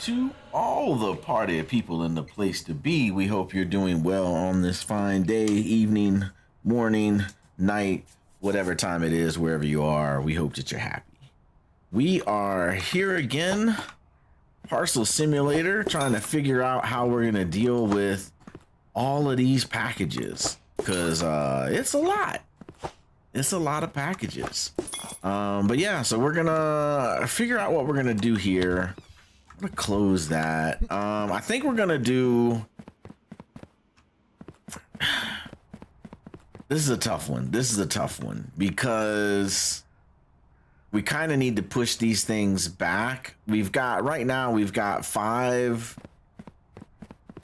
to all the party of people in the place to be. We hope you're doing well on this fine day, evening, morning, night, whatever time it is, wherever you are. We hope that you're happy. We are here again, Parcel Simulator, trying to figure out how we're going to deal with all of these packages, because it's a lot. It's a lot of packages. But yeah, so we're gonna figure out what we're gonna do here. I'm gonna close that. I think we're gonna do. This is a tough one. This is a tough one because we kind of need to push these things back. Right now we've got 5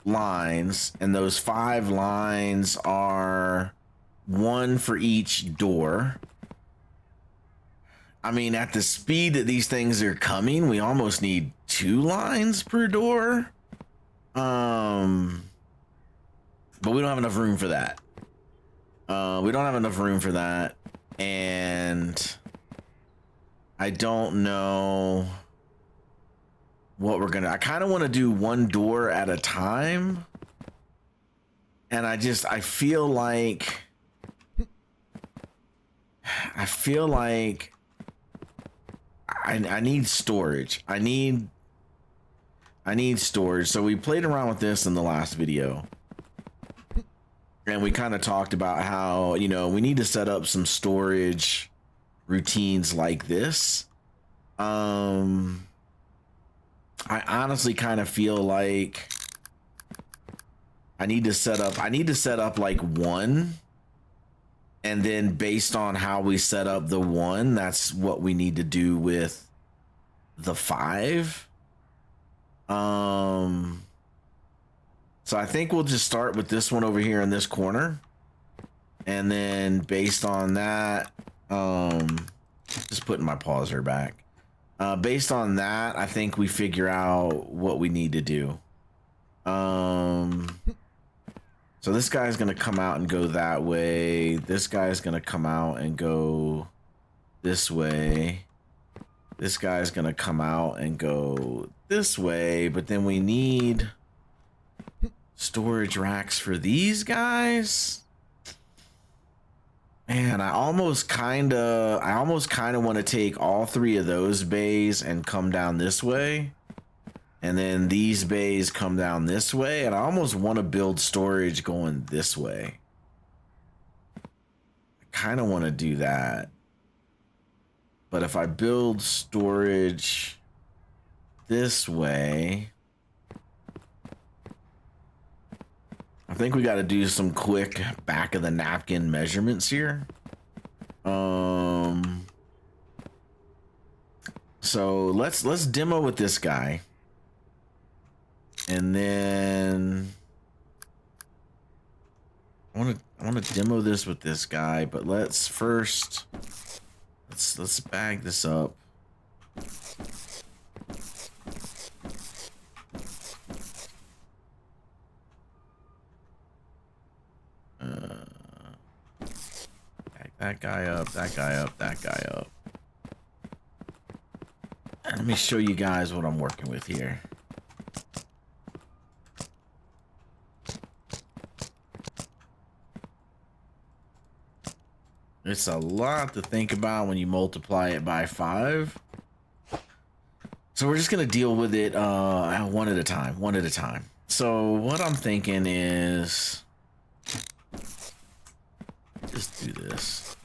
lines, and those 5 lines are 1 for each door. I mean, at the speed that these things are coming, we almost need 2 lines per door. But we don't have enough room for that. We don't have enough room for that. And I don't know what we're gonna... I kind of want to do 1 door at a time. And I feel like I need storage. I need storage. So we played around with this in the last video. And we kind of talked about how, we need to set up some storage routines like this. I honestly kind of feel like I need to set up like 1. And then based on how we set up the 1, that's what we need to do with the 5. So I think we'll just start with this one over here in this corner. And then based on that, just putting my pauser back. Based on that, I think we figure out what we need to do. So this guy's going to come out and go that way. This guy's going to come out and go this way. This guy's going to come out and go this way. But then we need storage racks for these guys. Man, I almost kind of want to take all 3 of those bays and come down this way. And then these bays come down this way, and I almost want to build storage going this way. I kind of want to do that. But if I build storage this way, I think we got to do some quick back of the napkin measurements here. So let's demo with this guy. And then I want to demo this with this guy, but let's bag this up. Bag that guy up, that guy up, that guy up. And let me show you guys what I'm working with here. It's a lot to think about when you multiply it by 5. So we're just going to deal with it one at a time. So what I'm thinking is just do this.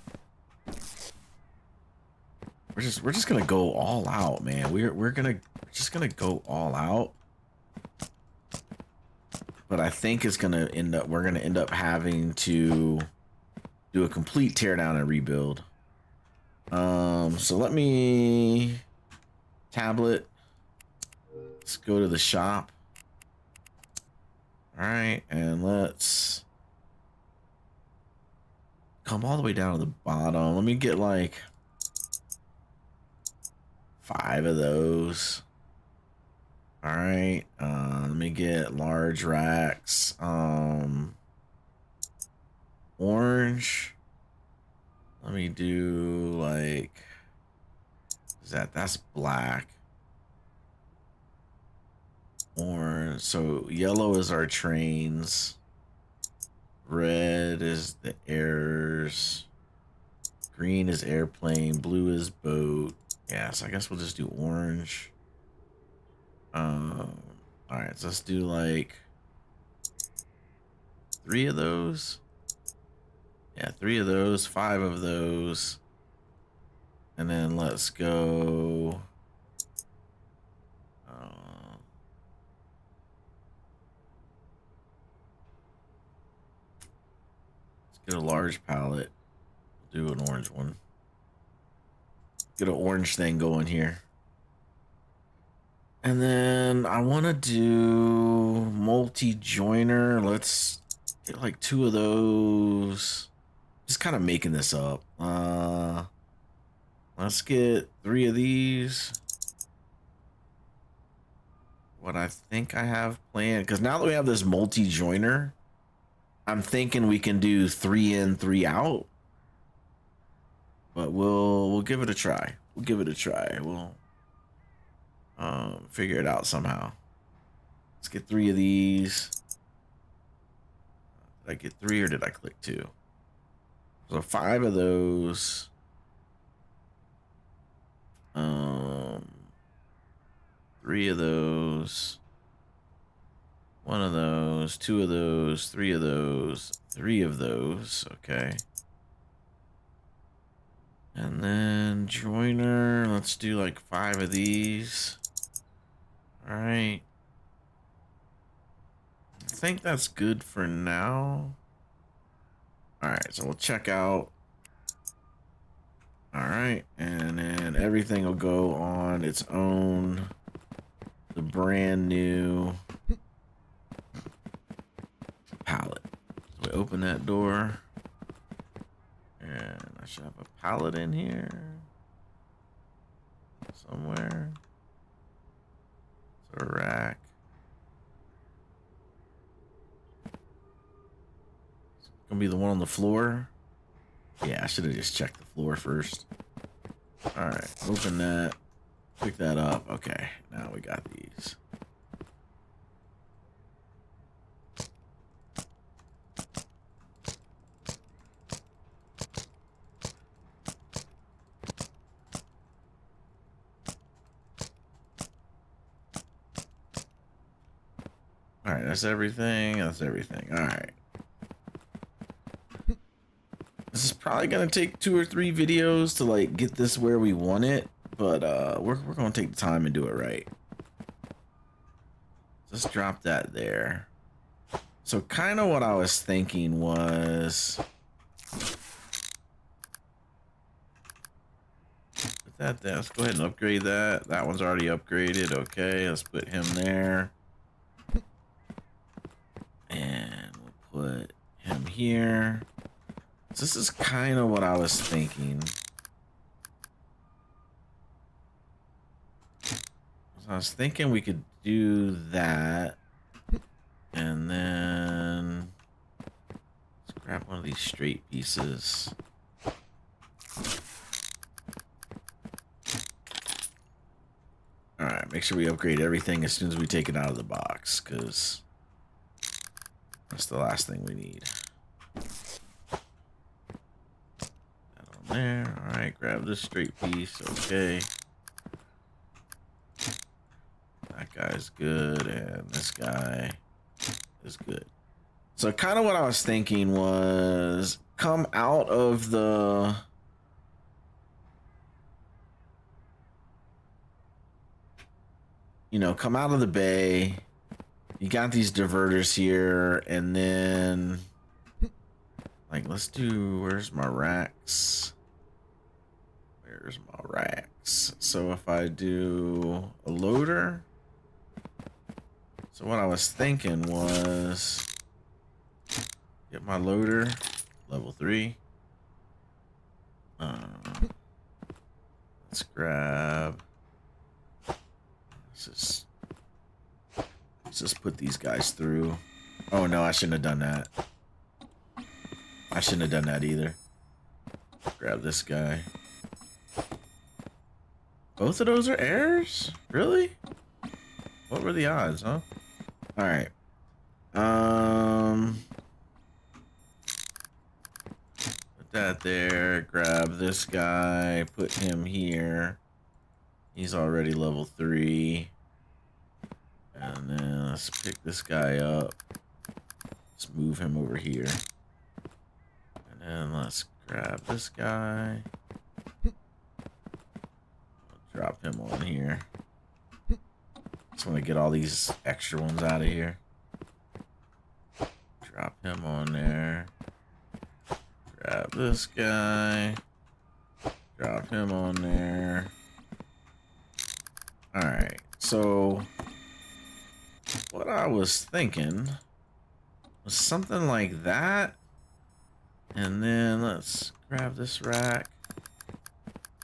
We're just going to go all out, man. We're just going to go all out. But I think we're going to end up having to do a complete teardown and rebuild. So let me tablet. Let's go to the shop. All right, and let's come all the way down to the bottom. Let me get like 5 of those. All right, let me get large racks. Orange. Let me do like, that's black. So yellow is our trains. Red is the airs. Green is airplane. Blue is boat. Yeah, so I guess we'll just do orange. All right, so let's do like 3 of those. Yeah, 3 of those, 5 of those. And then let's go. Let's get a large palette. Do an orange one. Get an orange thing going here. And then I want to do multi-joiner. Let's get like 2 of those. Just kind of making this up. Let's get 3 of these. What I think I have planned, because now that we have this multi-joiner, I'm thinking we can do 3 in, 3 out. But we'll give it a try. We'll give it a try. We'll figure it out somehow. Let's get 3 of these. Did I get 3 or did I click 2? So 5 of those. 3 of those. 1 of those. 2 of those. 3 of those. 3 of those. Okay. And then joiner. Let's do like 5 of these. All right. I think that's good for now. All right, so we'll check out. All right, and then everything will go on its own. The brand new palette. So we open that door. And I should have a palette in here somewhere. So a rack. It's gonna be the one on the floor. Yeah, I should have just checked the floor first. All right, open that. Pick that up. Okay, now we got these. All right, that's everything. That's everything. All right. This is probably gonna take 2 or 3 videos to like get this where we want it, but we're gonna take the time and do it right. Just drop that there. So kind of what I was thinking was put that there. Let's go ahead and upgrade that. That one's already upgraded. Okay, let's put him there. And we'll put him here. So this is kind of what I was thinking. So I was thinking we could do that. And then let's grab one of these straight pieces. All right, make sure we upgrade everything as soon as we take it out of the box, because that's the last thing we need. That on there. All right, grab this straight piece. Okay. That guy's good, and this guy is good. So kind of what I was thinking was come out of the come out of the bay. You got these diverters here, and then like let's do, where's my racks? Where's my racks? So if I do a loader, so what I was thinking was get my loader level 3. Let's grab, let's just put these guys through. Oh no, I shouldn't have done that. I shouldn't have done that either. Grab this guy. Both of those are errors? Really? What were the odds, huh? All right. Put that there. Grab this guy. Put him here. He's already level 3. And then let's pick this guy up. Let's move him over here. And then let's grab this guy. Drop him on here. Just want to get all these extra ones out of here. Drop him on there. Grab this guy. Drop him on there. Alright, so what I was thinking was something like that. And then let's grab this rack.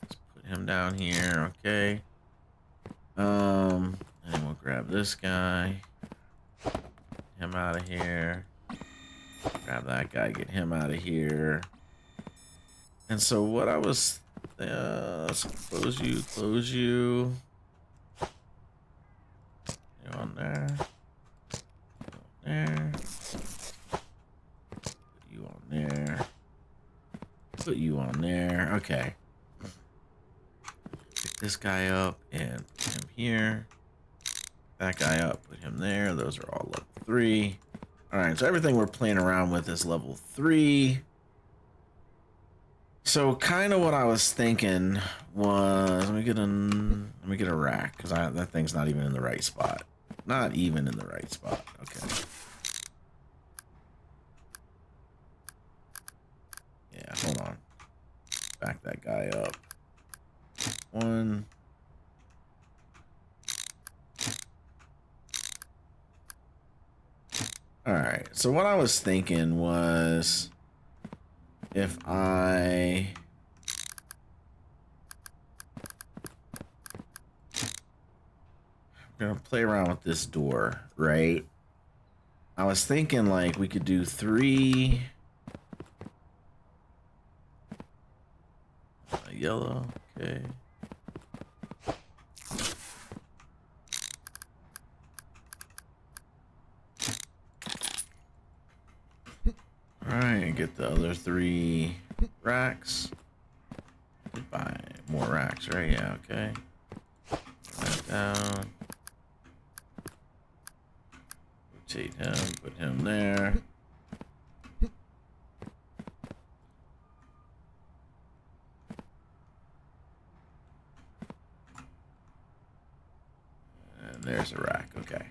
Let's put him down here, okay. And we'll grab this guy. Get him out of here. Grab that guy, get him out of here. And so what I was, let's close you. You on there. There. Put you on there. Put you on there. Okay. Pick this guy up and put him here. That guy up, put him there. Those are all level 3. Alright, so everything we're playing around with is level 3. So kind of what I was thinking was, let me get a rack, because that thing's not even in the right spot. Not even in the right spot. Okay. Yeah, hold on. Back that guy up. 1. Alright, so what I was thinking was, if I'm gonna play around with this door, right? I was thinking like we could do 3 yellow, okay. Alright, get the other 3 racks. Buy more racks, right? Yeah, okay. Put that down. Rotate him, put him there. And there's a rack, okay.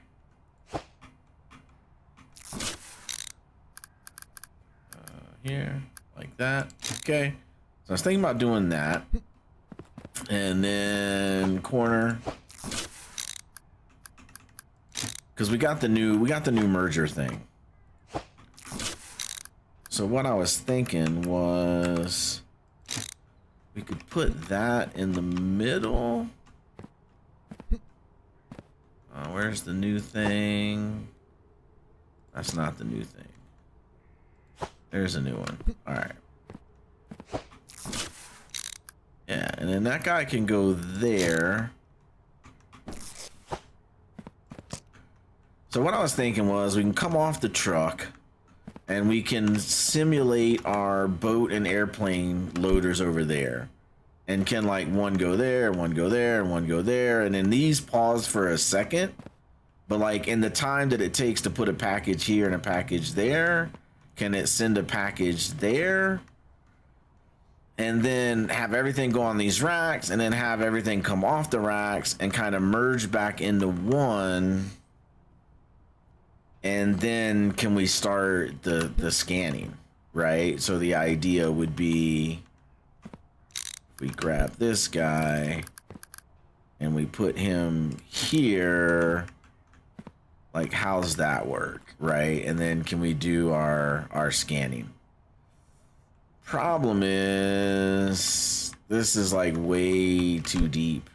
Here, like that. Okay. So I was thinking about doing that. And then corner. Because we got the new merger thing. So what I was thinking was we could put that in the middle. Where's the new thing? That's not the new thing. There's a new one. All right. Yeah, and then that guy can go there. So what I was thinking was we can come off the truck and we can simulate our boat and airplane loaders over there. And can like one go there, one go there, and one go there. And then these pause for a second. But like in the time that it takes to put a package here and a package there, can it send a package there? And then have everything go on these racks and then have everything come off the racks and kind of merge back into one. And then can we start the scanning, right? So the idea would be we grab this guy and we put him here. Like, how's that work, right? And then can we do our scanning? Problem is, this is like way too deep.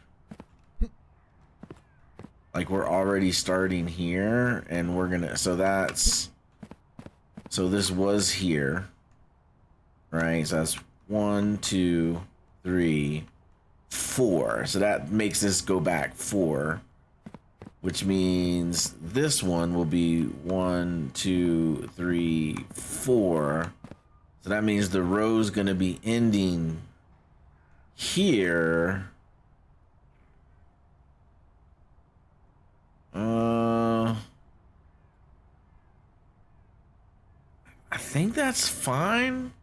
Like we're already starting here and we're gonna, so this was here, right? So that's 1, 2, 3, 4. So that makes this go back 4. which means this one will be 1, 2, 3, 4. So that means the row's going to be ending here. I think that's fine.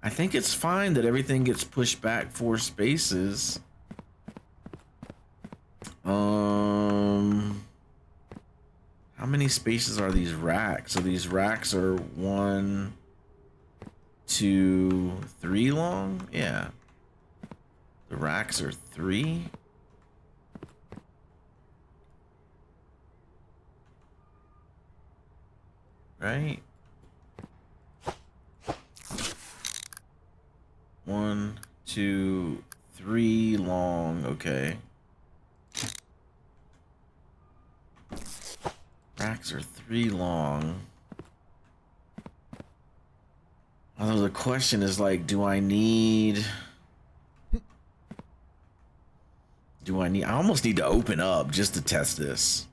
I think it's fine that everything gets pushed back 4 spaces. How many spaces are these racks? So these racks are 1, 2, 3 long? Yeah. The racks are 3. Right? 1, 2, 3 long. Okay. Racks are 3 long. Although the question is like, do I I almost need to open up just to test this.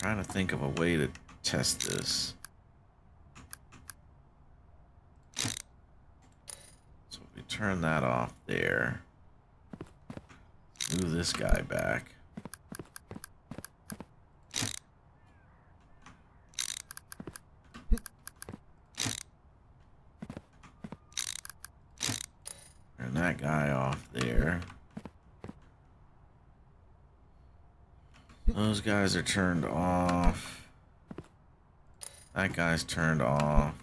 Trying to think of a way to test this. So we turn that off there. Move this guy back. Turn that guy off there. Those guys are turned off. That guy's turned off.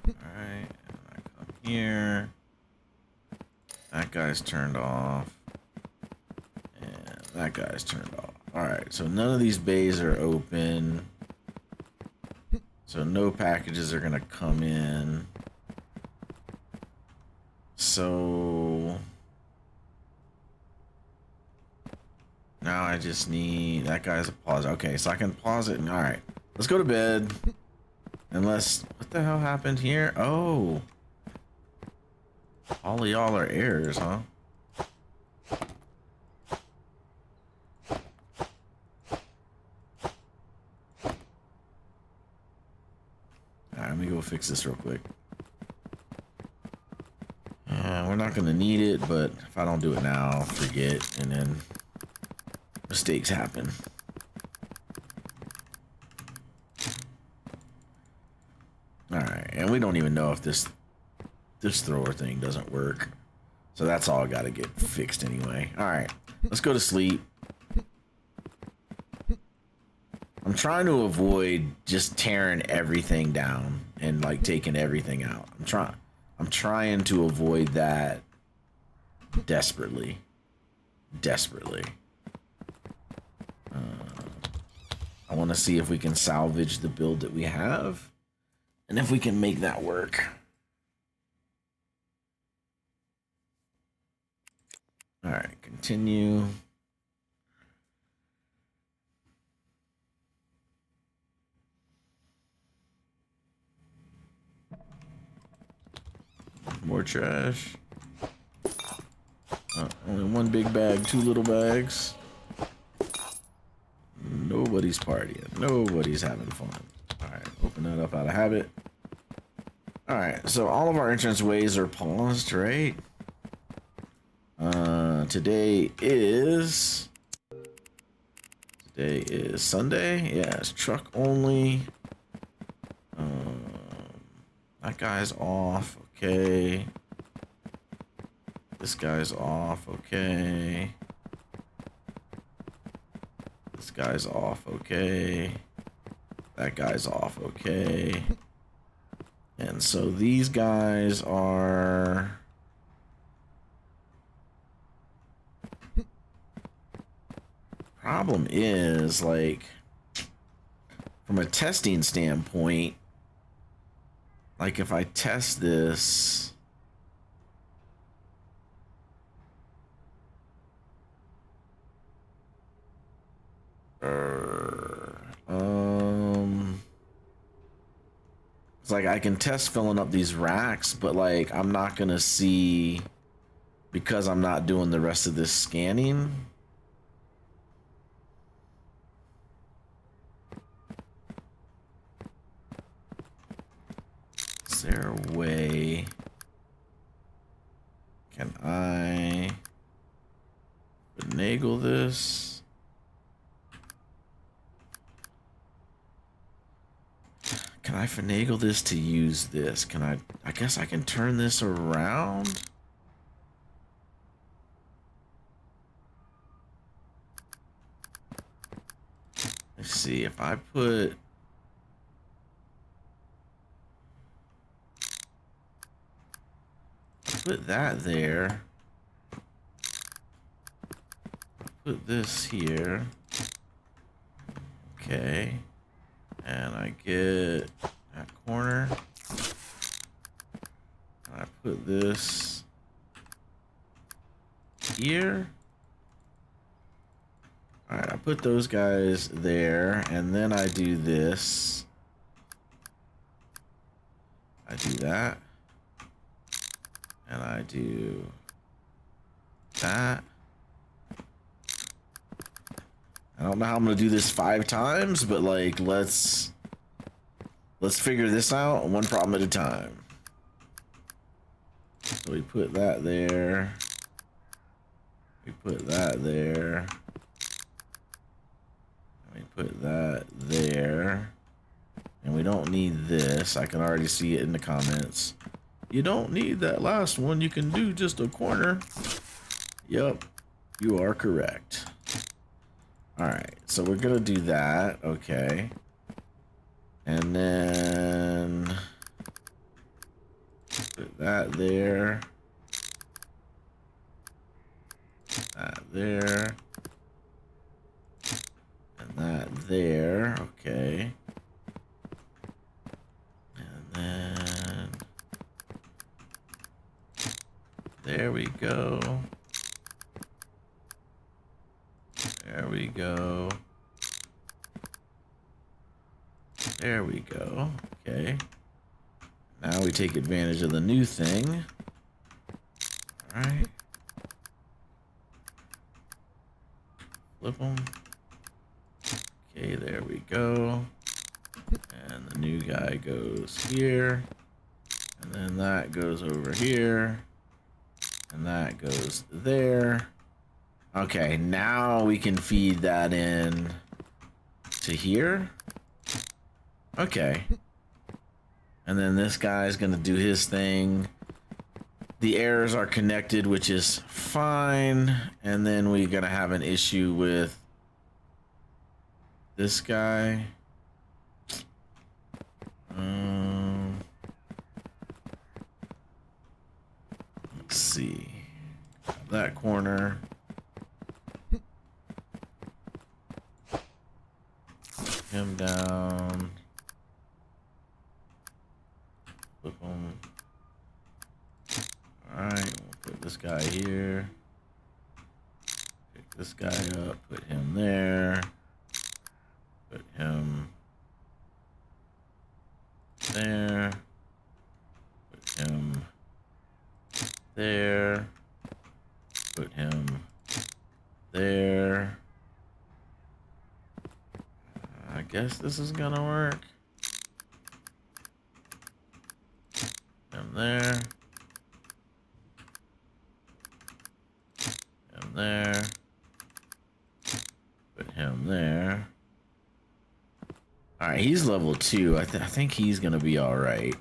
Alright, and I come here. That guy's turned off. And that guy's turned off. Alright, so none of these bays are open. So no packages are gonna come in. So now I just need that guy's a pause. Okay, so I can pause it. And all right, let's go to bed. Unless, what the hell happened here? Oh, all of y'all are errors, huh? All right, let me go fix this real quick. We're not gonna need it, but if I don't do it now, I'll forget, and then mistakes happen. All right, and we don't even know if this thrower thing doesn't work, so that's all got to get fixed anyway. All right, let's go to sleep. I'm trying to avoid just tearing everything down and like taking everything out. I'm trying to avoid that desperately. I want to see if we can salvage the build that we have and if we can make that work. All right, continue. More trash. Only one big bag, 2 little bags. Nobody's partying. Nobody's having fun. All right, open that up out of habit. All right, so all of our entrance ways are paused, right? Today is Sunday. Yeah, it's truck only. That guy's off. Okay. This guy's off. Okay. This guy's off. Okay. That guy's off. Okay. And so these guys are... Problem is, like, from a testing standpoint, like if I test this, It's like I can test filling up these racks, but like I'm not gonna see because I'm not doing the rest of this scanning. Is there a way? Can I finagle this? Can I finagle this to use this? Can I guess I can turn this around? Let's see if I put that there. Put this here. Okay. And I get that corner. I put this here. All right, I put those guys there, and then I do this. I do that. And I do that. I don't know how I'm gonna do this 5 times, but like let's figure this out one problem at a time. So we put that there. We put that there. We put that there. And we don't need this. I can already see it in the comments. You don't need that last one. You can do just a corner. Yep, you are correct. All right, so we're gonna do that. Okay. And then put that there. That there. And that there. Okay. And then there we go. There we go. There we go. Okay. Now we take advantage of the new thing. All right. Flip them. Okay, there we go. And the new guy goes here. And then that goes over here. And that goes there. Okay, now we can feed that in to here. Okay. And then this guy's gonna do his thing. The errors are connected, which is fine. And then we're gonna have an issue with this guy. Let's see. That corner. Him down. Flip him. Alright, we'll put this guy here. Pick this guy up, put him there. Put him there. Put him there. Put him there. I guess this is gonna work. Him there. Him there. Put him there. All right, he's level 2. I think he's gonna be all right.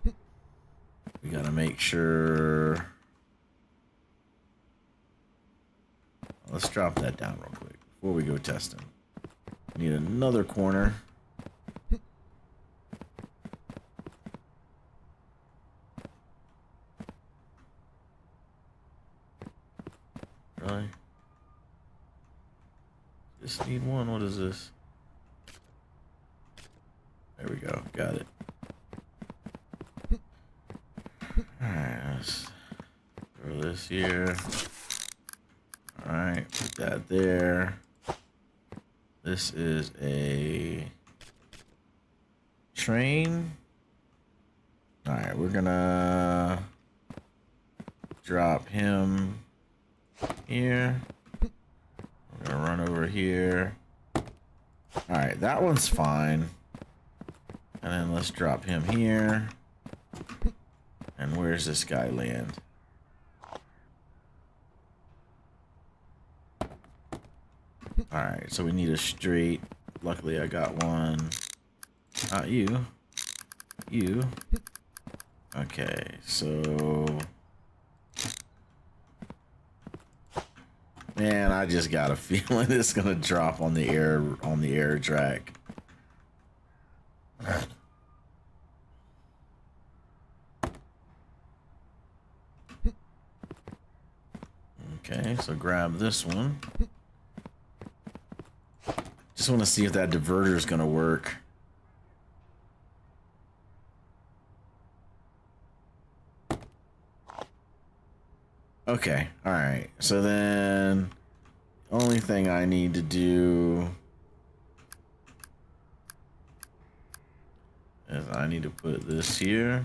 We gotta make sure. Let's drop that down real quick before we go testing. Need another corner. Really? Just need one. What is this? There we go. Got it. Alright, let's throw this here. Alright, put that there. This is a train. All right, we're gonna drop him here. We're gonna run over here. All right, that one's fine. And then let's drop him here. And where's this guy land? All right, so we need a straight. Luckily, I got one. Not you. You. Okay, so... Man, I just got a feeling it's gonna drop on the air track. Okay, so grab this one. Just want to see if that diverter is gonna work. Okay, all right. So then, only thing I need to do is I need to put this here,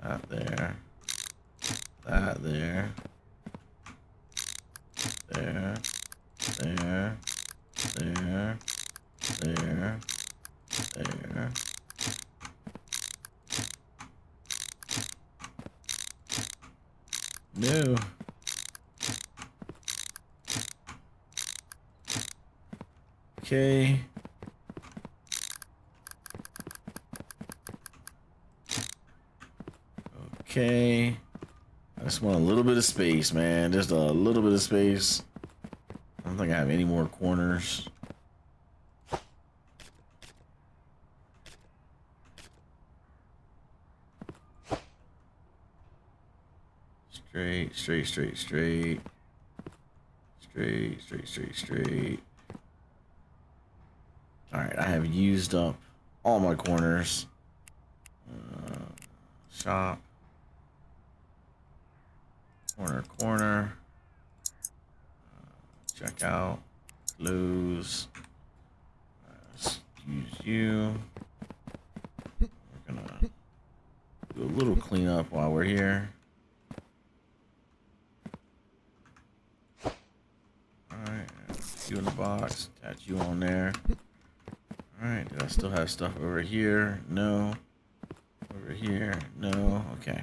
that there, that there, there, there, there, there, there. No. Okay. Okay. I just want a little bit of space, man. Just a little bit of space. I don't think I have any more corners. Straight, straight, straight, straight. Straight, straight, straight, straight. Alright, I have used up all my corners. Shop. Corner, corner. Check out. Close. Excuse you. We're gonna do a little cleanup while we're here. Alright, you in the box. Attach you on there. Alright, do I still have stuff over here? No. Over here? No. Okay.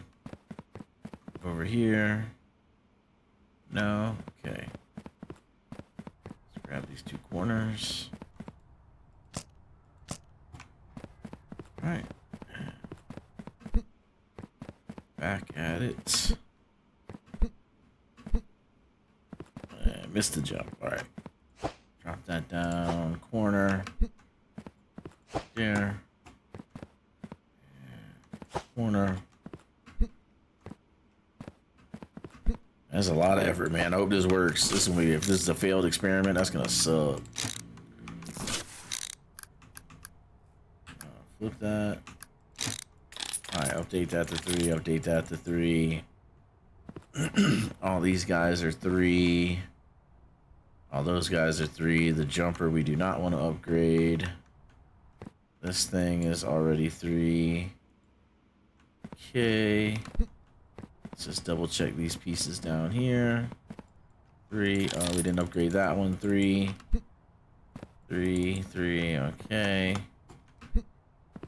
Over here? No. Okay. Let's grab these two corners. Alright. Back at it. Missed the jump. Alright. Drop that down. Corner. There. Corner. That's a lot of effort, man. I hope this works. This is gonna be, if this is a failed experiment, that's gonna suck. Flip that. Alright, update that to 3. Update that to 3. All these guys are 3. All those guys are 3. The jumper we do not want to upgrade. This thing is already 3. Okay. Let's just double check these pieces down here. 3. Oh, we didn't upgrade that one. 3. 3. 3. Okay.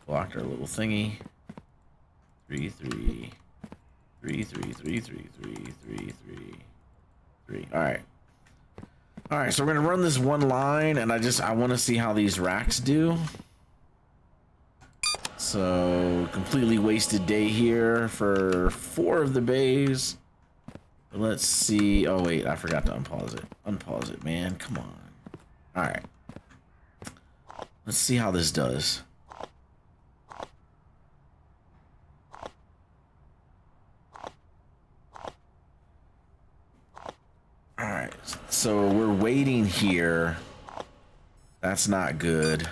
Blocked our little thingy. 3. 3. 3. 3. 3. 3. 3. 3. 3. 3. All right. All right. So we're gonna run this one line, and I want to see how these racks do. So, completely wasted day here for 4 of the bays. Let's see. Oh, wait, I forgot to unpause it. Unpause it, man. Come on. All right. Let's see how this does. All right. So, we're waiting here. That's not good.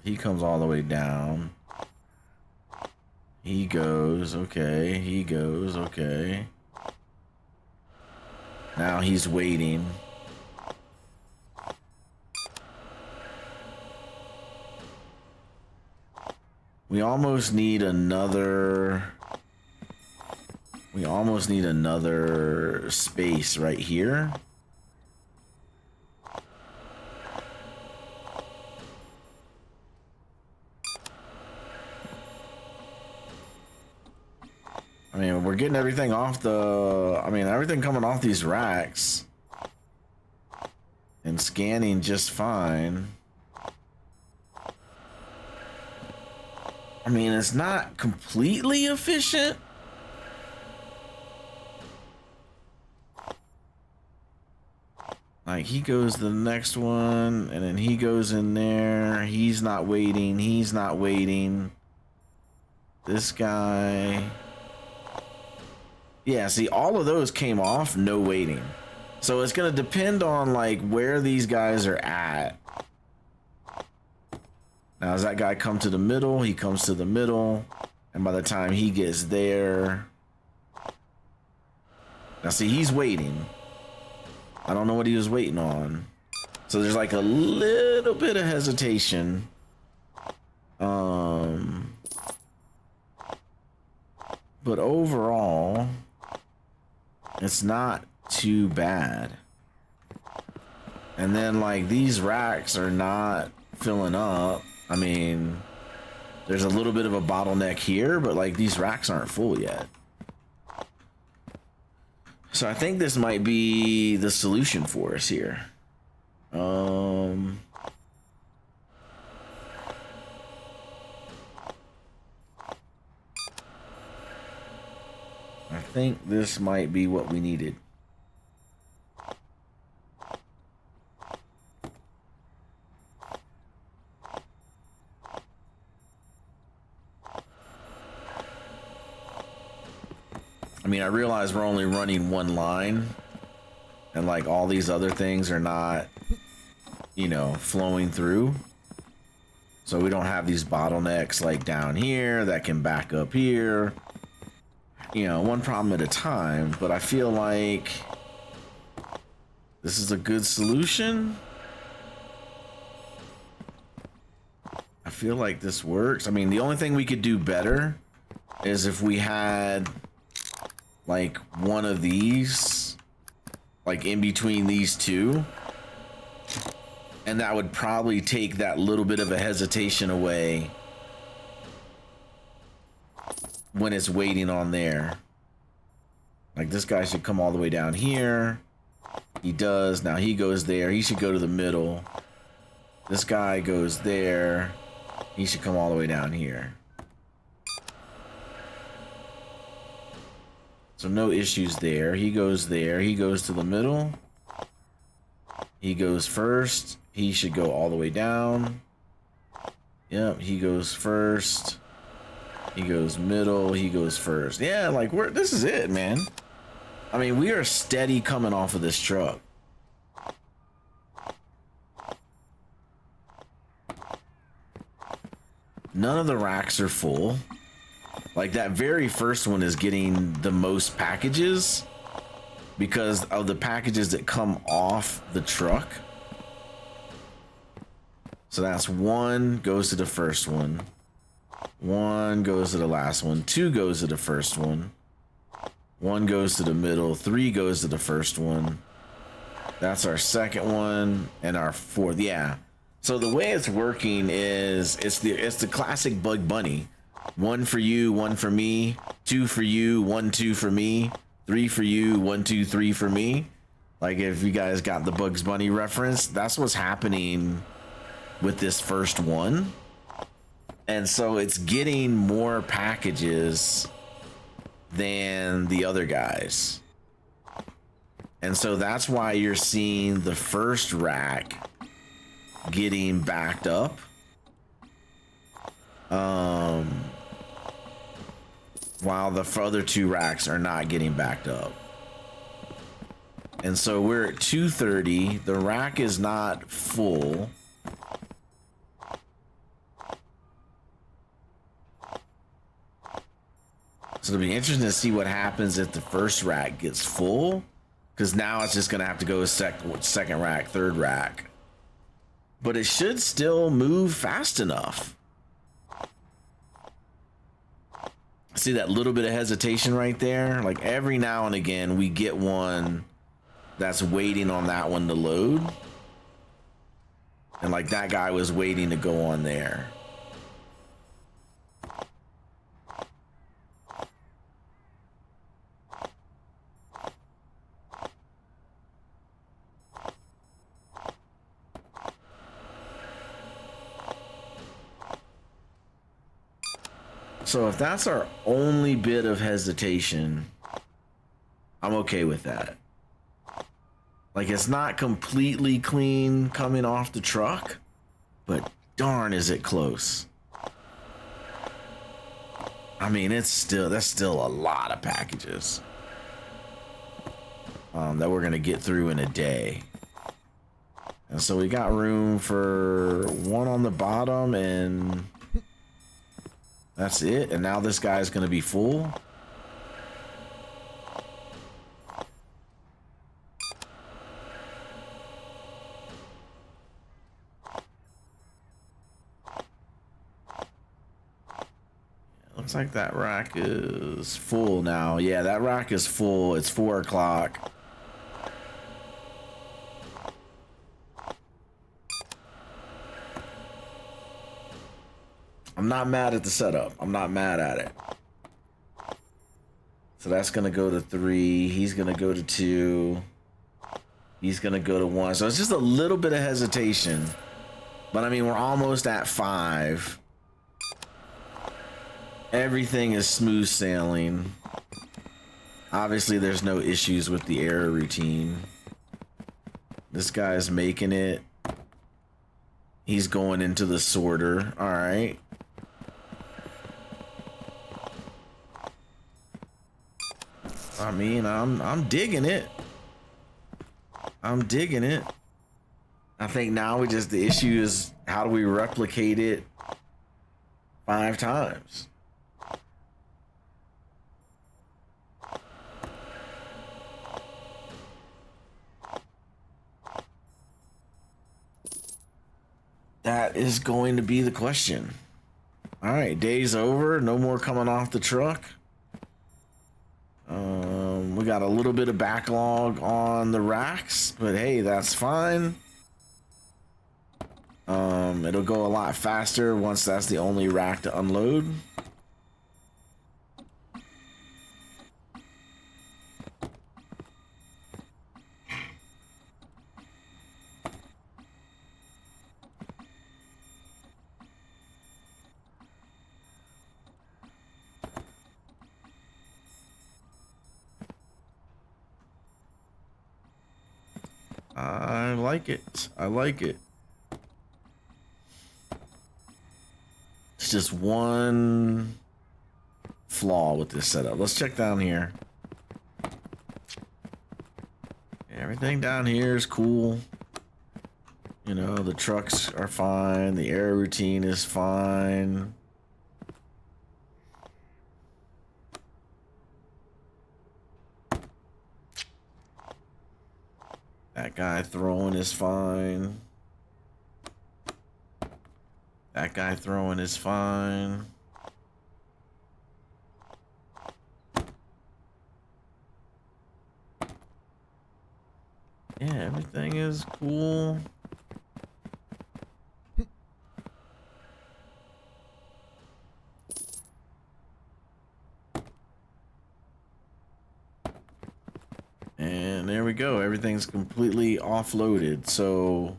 He comes all the way down. He goes, okay. He goes, okay. Now he's waiting. We almost need another... We almost need another space right here. I mean, we're getting everything off the... I mean, everything coming off these racks. And scanning just fine. I mean, it's not completely efficient. Like, he goes to the next one, and then he goes in there. He's not waiting. He's not waiting. This guy... Yeah, see, all of those came off, no waiting. So it's going to depend on, like, where these guys are at. Now, does that guy come to the middle? He comes to the middle. And by the time he gets there... Now, see, he's waiting. I don't know what he was waiting on. So there's, like, a little bit of hesitation. But overall... It's not too bad. And then, like, these racks are not filling up. I mean, there's a little bit of a bottleneck here, but, like, these racks aren't full yet. So I think this might be the solution for us here. I think this might be what we needed. I mean, I realize we're only running one line, and like all these other things are not, you know, flowing through. So we don't have these bottlenecks like down here that can back up here. You know, one problem at a time, but I feel like this is a good solution. I feel like this works. I mean, the only thing we could do better is if we had like one of these, like in between these two, and that would probably take that little bit of a hesitation away when it's waiting on there. Like, this guy should come all the way down here. He does. Now he goes there. He should go to the middle. This guy goes there. He should come all the way down here. So no issues there. He goes there. He goes to the middle. He goes first. He should go all the way down. Yep, he goes first. He goes middle, he goes first. Yeah, like, this is it, man. I mean, we are steady coming off of this truck. None of the racks are full. Like, that very first one is getting the most packages because of the packages that come off the truck. So that's one goes to the first one. One goes to the last one. Two goes to the first one. One goes to the middle. Three goes to the first one. That's our second one and our fourth. Yeah. So the way it's working is it's the classic Bug Bunny. One for you, one for me. Two for you, 1, 2 for me. Three for you, 1, 2, 3 for me. Like, if you guys got the Bugs Bunny reference, that's what's happening with this first one. And so it's getting more packages than the other guys. And so that's why you're seeing the first rack getting backed up. While the other two racks are not getting backed up. And so we're at 230. The rack is not full. So it'll be interesting to see what happens if the first rack gets full, because now it's just gonna have to go second rack, third rack. But it should still move fast enough. See that little bit of hesitation right there? Like every now and again, we get one that's waiting on that one to load. And like that guy was waiting to go on there. So if that's our only bit of hesitation, I'm okay with that. Like it's not completely clean coming off the truck, but darn is it close. I mean, that's still a lot of packages that we're gonna get through in a day. And so we got room for one on the bottom and that's it. And now this guy's gonna be full. Looks like that rack is full now. Yeah, that rack is full. It's 4 o'clock. I'm not mad at the setup. I'm not mad at it. So that's gonna go to 3. He's gonna go to 2. He's gonna go to 1. So it's just a little bit of hesitation. But I mean, we're almost at 5. Everything is smooth sailing. Obviously, there's no issues with the error routine. This guy's making it. He's going into the sorter. All right. I mean, I'm digging it. I'm digging it. I think now the issue is how do we replicate it 5 times? That is going to be the question. All right, day's over. No more coming off the truck. We got a little bit of backlog on the racks, but hey, that's fine. It'll go a lot faster once that's the only rack to unload. I like it. I like it. It's just one flaw with this setup. Let's check down here. Everything down here is cool. You know, the trucks are fine. The air routine is fine. That guy throwing is fine. That guy throwing is fine. Yeah, everything is cool. And there we go. Everything's completely offloaded. So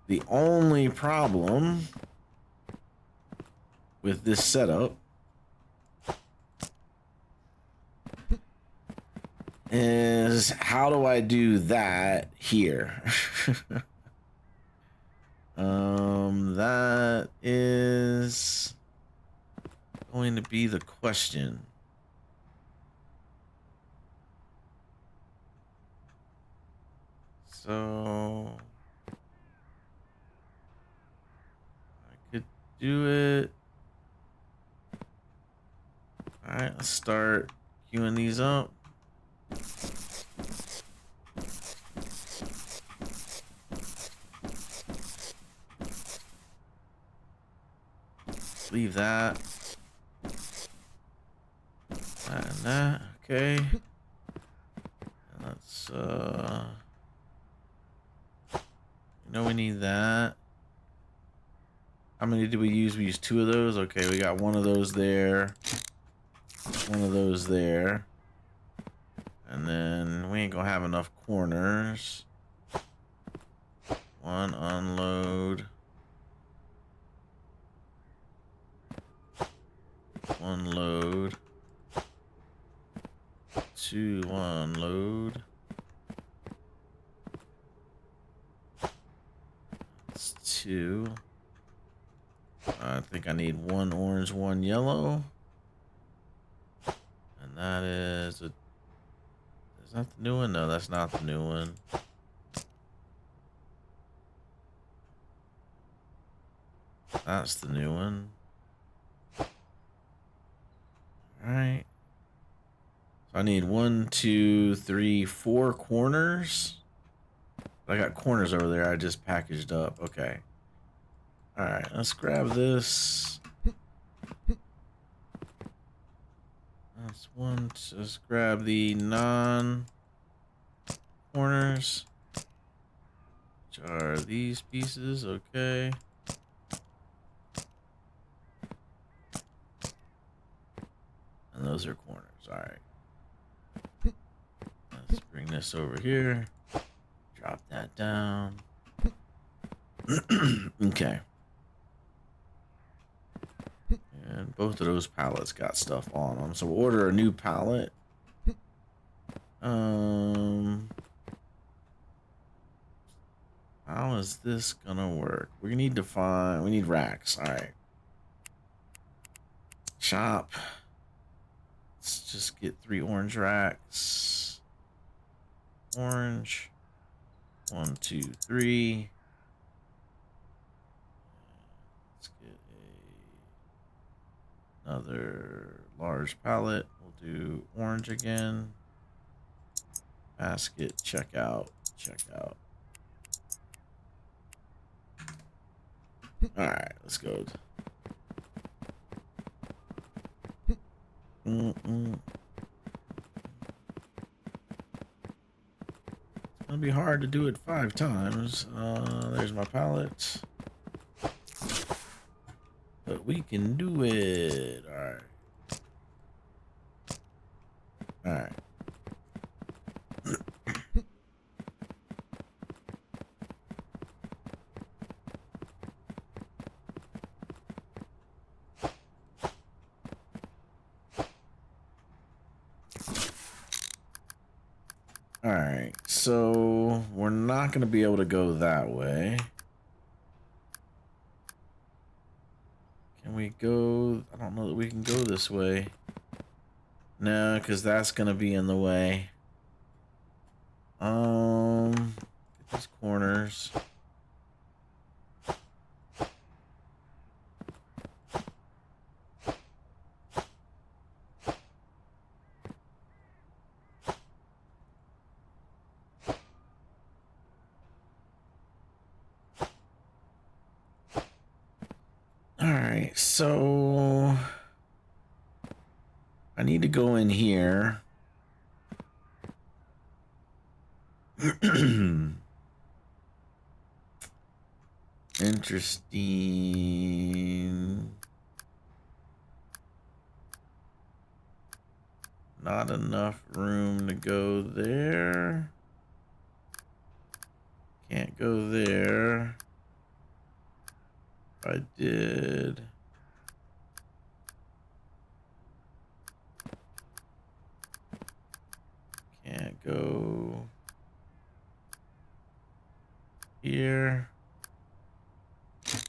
the only problem with this setup is how do I do that here? That is going to be the question. So I could do it. All right, let's start queuing these up. Leave that. That and that. Okay. And let's we need that. How many did we use? We used 2 of those. Okay, we got 1 of those there. 1 of those there. And then we ain't gonna have enough corners. 1 unload. 1 load. 2 unload. That's 2. I think I need 1 orange, 1 yellow. And that is that the new one? No, that's not the new one. That's the new one. Alright. So I need 1, 2, 3, 4 corners. I got corners over there I just packaged up. Okay. Alright, let's grab this. That's 1. Let's grab the non-corners. Which are these pieces. Okay. And those are corners. Alright. Let's bring this over here. Drop that down. Okay. And both of those pallets got stuff on them. So we'll order a new pallet. How is this gonna work? We need racks. Alright. Shop. Let's just get 3 orange racks. Orange. 1, 2, 3. Let's get another large pallet. We'll do orange again. Basket, checkout, checkout. Alright, let's go. It's gonna be hard to do it 5 times. There's my pallet. But we can do it. Alright. Alright. Alright, so we're not going to be able to go that way. Can we go? I don't know that we can go this way. No, because that's going to be in the way. Get these corners. Alright, so I need to go in here. Interesting. Not enough room to go there. Can't go there. I did. Can't go here. I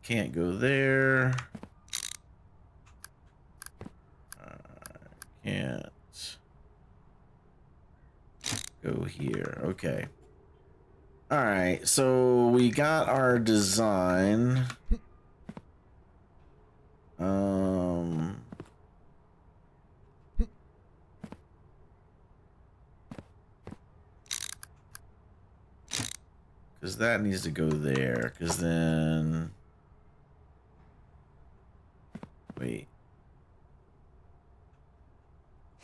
can't go there. I can't go here. Okay. All right, so we got our design. Because that needs to go there. Because then... Wait.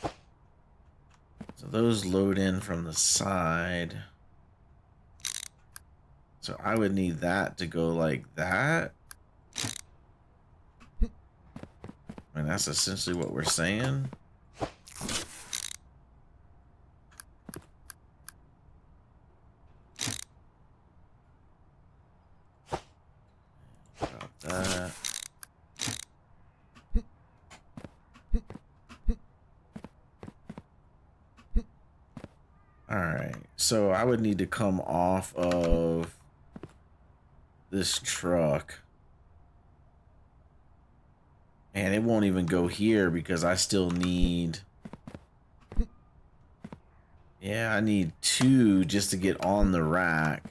So those load in from the side. So I would need that to go like that. And that's essentially what we're saying. Drop that. Alright, so I would need to come off of this truck. And it won't even go here because I still need... Yeah, I need 2 just to get on the rack.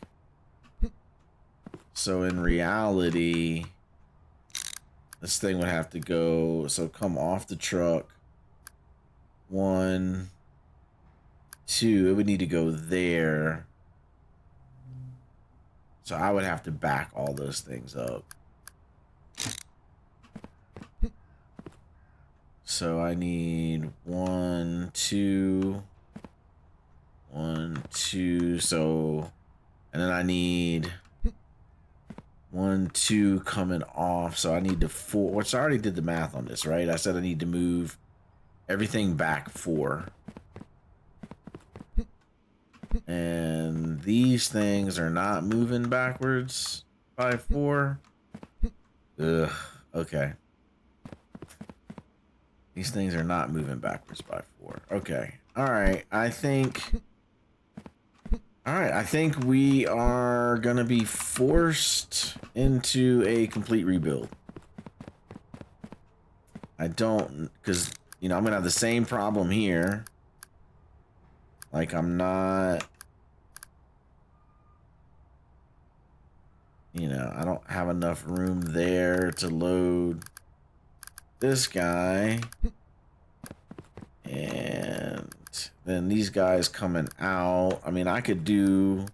So in reality, this thing would have to go... So come off the truck. 1, 2. It would need to go there. So I would have to back all those things up. So I need 1, 2, 1, 2. So, and then I need 1, 2 coming off. So I need to 4, which I already did the math on this, right? I said I need to move everything back 4. And these things are not moving backwards by 4. Ugh, okay. These things are not moving backwards by 4. Okay. Alright, I think... Alright, I think we are gonna be forced into a complete rebuild. I don't... Because, you know, I'm gonna have the same problem here. Like, I'm not... You know, I don't have enough room there to load this guy. And then these guys coming out. I mean, I could do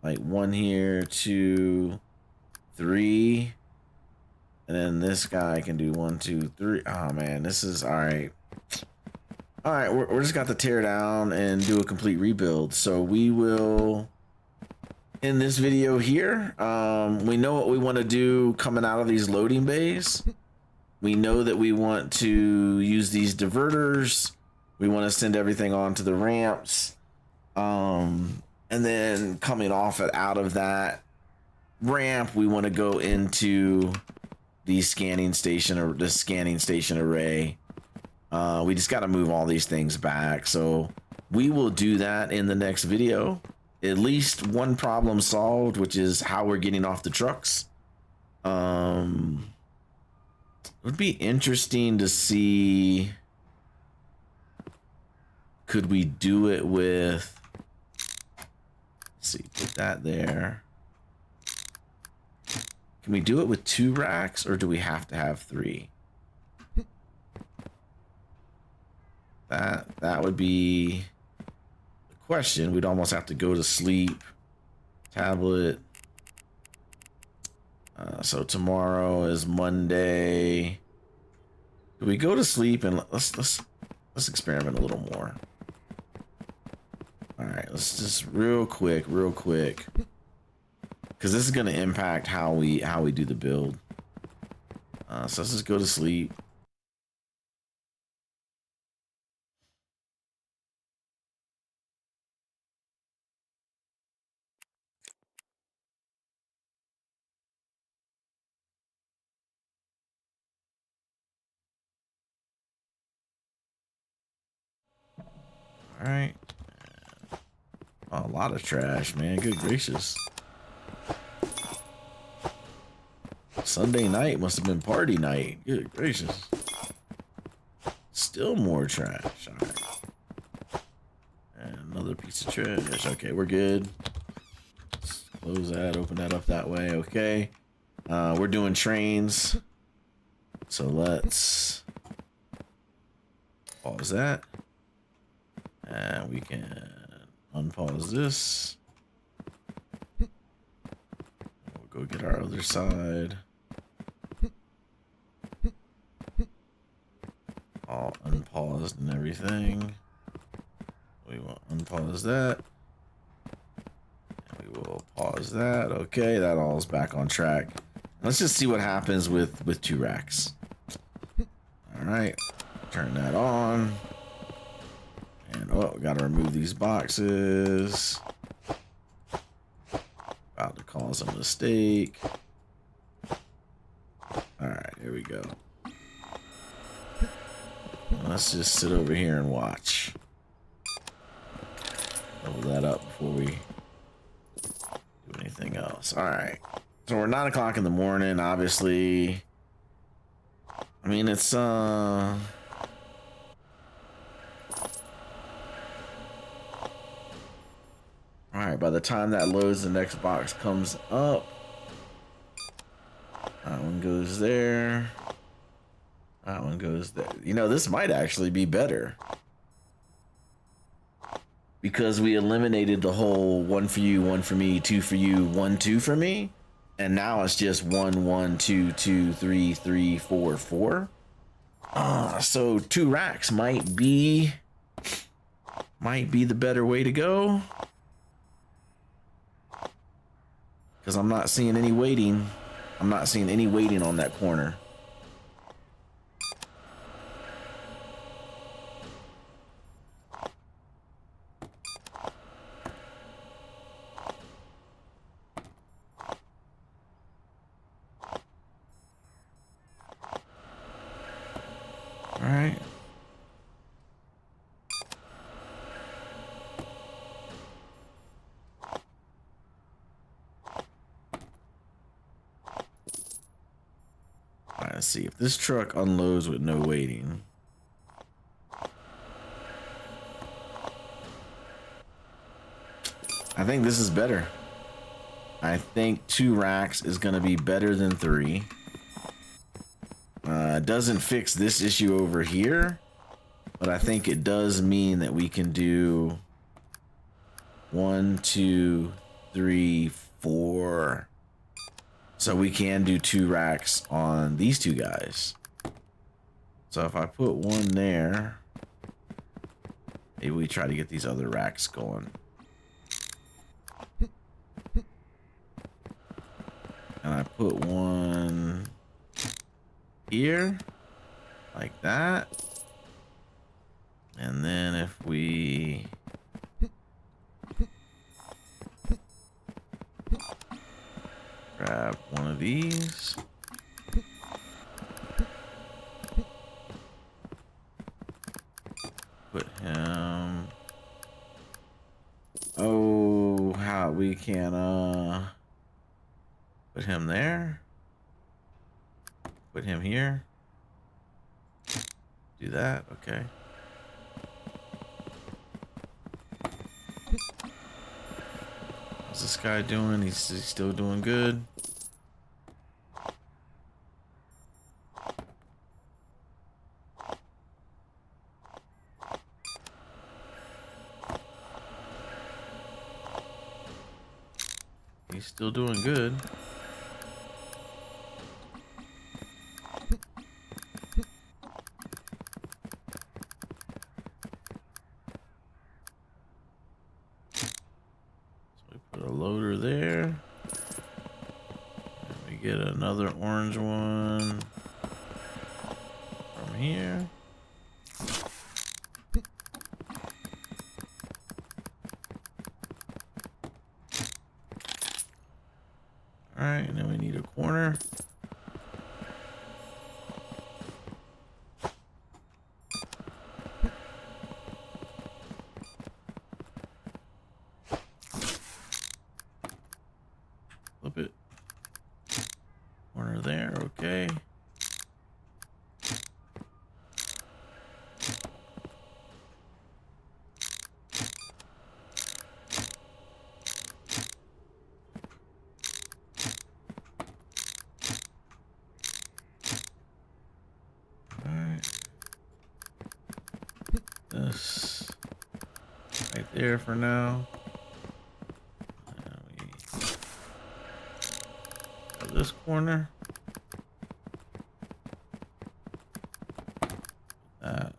like 1 here, 2, 3. And then this guy can do 1, 2, 3. Oh man, this is all right. All right, we're just got to tear down and do a complete rebuild. So we will end this video here. We know what we want to do coming out of these loading bays. We know that we want to use these diverters. We want to send everything onto the ramps. And then coming off out of that ramp, we want to go into the scanning station or the scanning station array. We just got to move all these things back. So we will do that in the next video. At least one problem solved, which is how we're getting off the trucks. It would be interesting to see, could we do it with, let's see, put that there. Can we do it with 2 racks or do we have to have 3? That would be the question. We'd almost have to go to sleep. Tablet. So tomorrow is Monday. Do we go to sleep and let's experiment a little more. All right, let's just real quick, because this is going to impact how we do the build. So let's just go to sleep. All right. Oh, a lot of trash, man. Good gracious. Sunday night must have been party night. Good gracious. Still more trash. All right. And another piece of trash. Okay, we're good. Let's close that, open that up that way. Okay. We're doing trains. So let's pause that. And we can unpause this. go get our other side. All unpaused and everything. We will unpause that. And we will pause that. Okay, that all is back on track. Let's just see what happens with 2 racks. All right, turn that on. And oh, gotta remove these boxes. About to cause a mistake. All right, here we go. Let's just sit over here and watch. Level that up before we do anything else. All right. So we're 9 o'clock in the morning, obviously. I mean, it's, all right, by the time that loads, the next box comes up. That one goes there. That one goes there. You know, this might actually be better. Because we eliminated the whole 1 for you, 1 for me, 2 for you, 1, 2 for me. And now it's just 1, 1, 2, 2, 3, 3, 4, 4. So 2 racks might be the better way to go. Because I'm not seeing any waiting. I'm not seeing any waiting on that corner. All right. All right, let's see if this truck unloads with no waiting. I think this is better. I think 2 racks is going to be better than 3. Doesn't fix this issue over here, but I think it does mean that we can do 1, 2, 3, 4. So we can do 2 racks on these 2 guys. So if I put 1 there, maybe we try to get these other racks going. And I put 1 here, like that. And then if we grab one of these, put him, oh, how we can put him there, put him here, do that. Okay. How's this guy doing? He's still doing good. He's still doing good. Loader there. And we get another orange one from here. All right, and then we need a corner. Flip it. Corner there, okay. Alright. This right there for now. this corner. That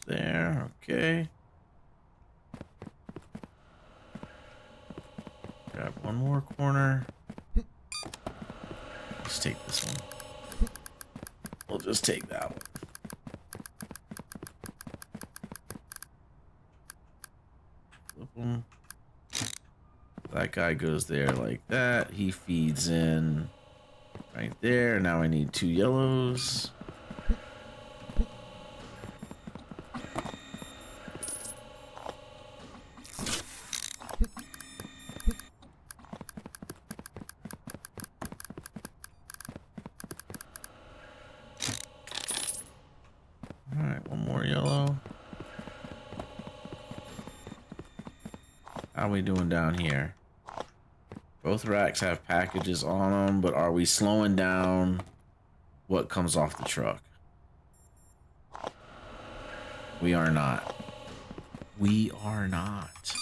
there, okay. Grab one more corner. Let's take this one. We'll just take that one. Flip them. That guy goes there like that. He feeds in right there. Now I need 2 yellows. Alright, one more yellow. How are we doing down here? Both racks have packages on them, but are we slowing down what comes off the truck? We are not. We are not.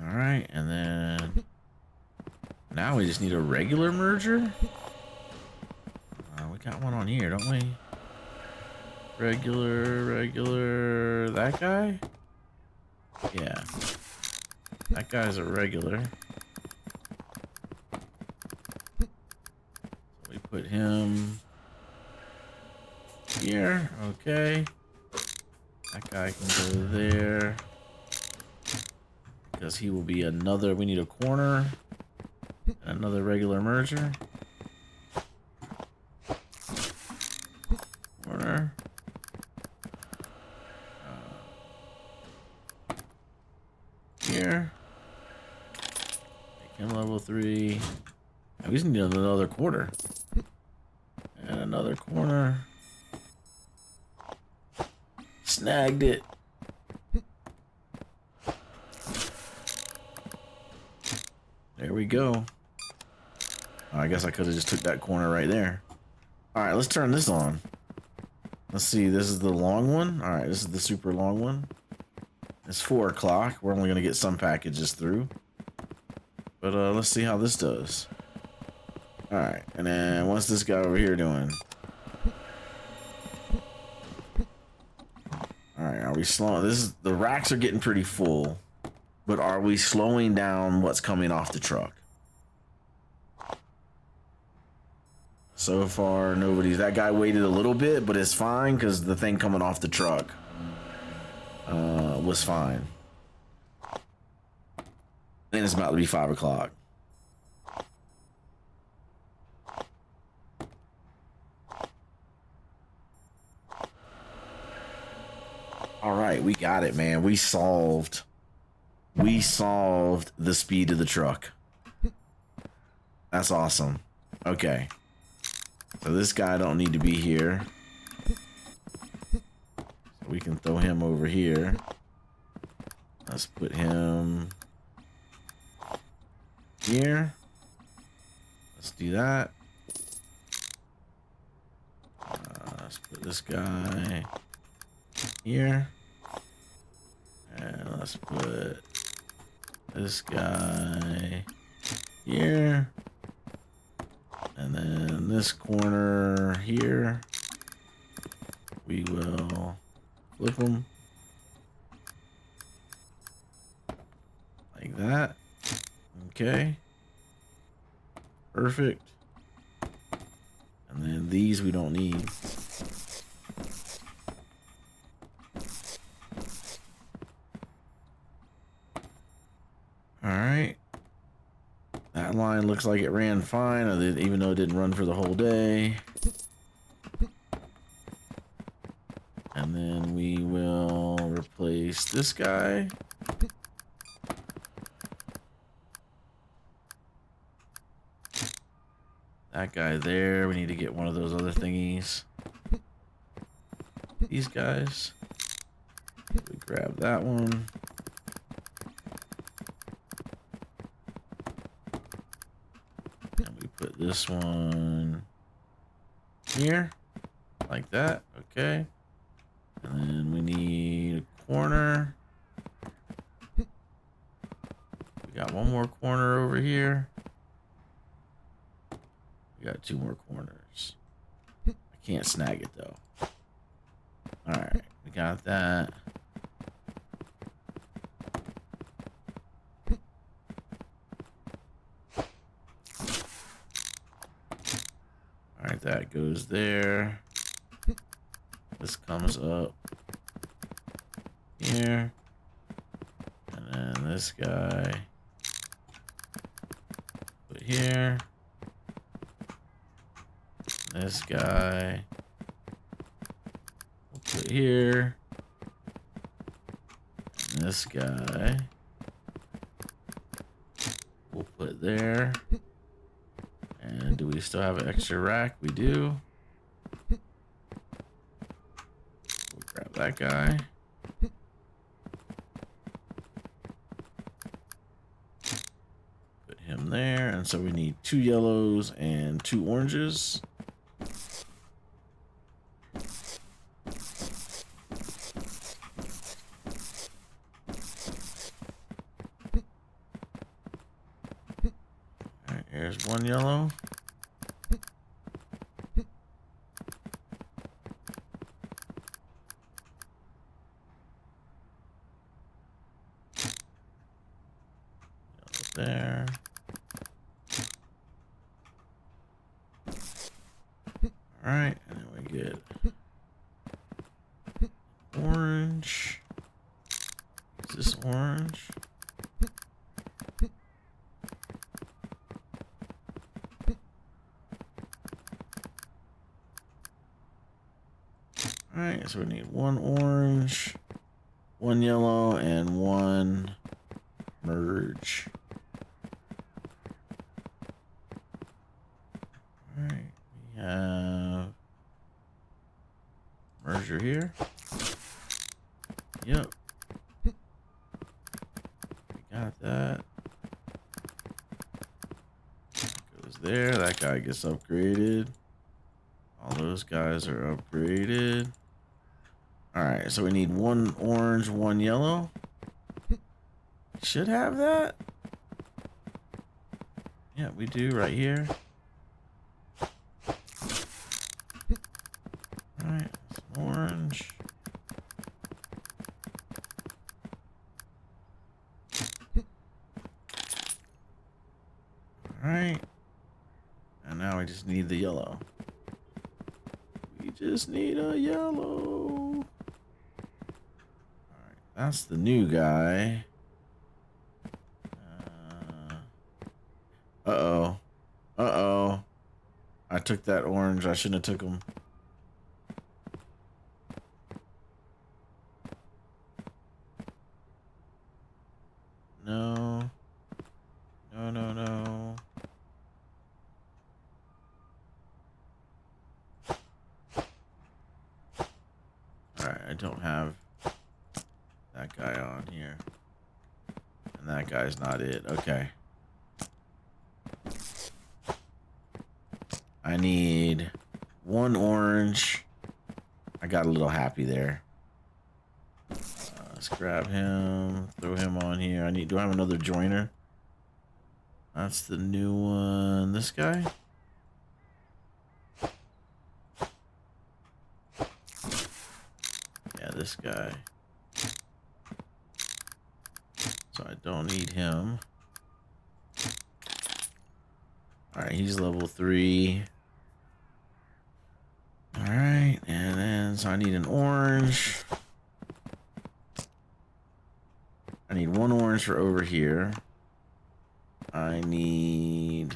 All right, and then now we just need a regular merger. We got one on here, don't we? Regular, that guy? Yeah. That guy's a regular. So we put him here, okay. That guy can go there. Because he will be another, we need a corner. And another regular merger. Corner. Here. Make him level 3. And we just need another quarter. And another corner. Snagged it. There we go. Oh, I guess I could have just took that corner right there. All right, let's turn this on. Let's see, this is the long one. All right, this is the super long one. It's 4 o'clock. We're only gonna get some packages through. But let's see how this does. All right, and then what's this guy over here doing? All right, are we slowing? The racks are getting pretty full, but are we slowing down what's coming off the truck? So far, nobody's. That guy waited a little bit, but it's fine because the thing coming off the truck was fine. And it's about to be 5 o'clock. All right, we got it, man. We solved the speed of the truck. That's awesome. Okay. So this guy don't need to be here. So we can throw him over here. Let's put him here. Let's do that. Let's put this guy here. And let's put this guy here. And then this corner here, we will flip them like that. Okay. Perfect. And then these we don't need. All right. That line looks like it ran fine, even though it didn't run for the whole day. And then we will replace this guy. That guy there. We need to get one of those other thingies. These guys. We grab that one. And we put this one here. like that. Okay. And then we need a corner. We got one more corner over here. We got two more corners. I can't snag it though. All right, we got that. All right, that goes there. This comes up here. And then this guy put here. This guy we'll put here. And this guy we'll put there. And do we still have an extra rack? We do. We'll grab that guy. Put him there. And so we need 2 yellows and 2 oranges. All right, here's 1 yellow. There. All right, and then we get orange. Is this orange? All right, so we need 1 orange, 1 yellow, and 1 merge. All right, we have merger here. Yep. We got that. Goes there. That guy gets upgraded. All those guys are upgraded. All right, so we need 1 orange, 1 yellow. Should have that. Yeah, we do right here. All right, some orange. All right, and now we just need the yellow. We just need a yellow. All right, that's the new guy. Uh-oh. Uh-oh. I took that orange. I shouldn't have took him. No. No, no, no. Alright, I don't have that guy on here. And that guy's not it. Okay. I need 1 orange. I got a little happy there. Let's grab him, throw him on here. Do I have another joiner? That's the new one. This guy? Yeah, this guy. So I don't need him. All right, he's level 3. All right, and then so I need an orange. I need 1 orange for over here. I need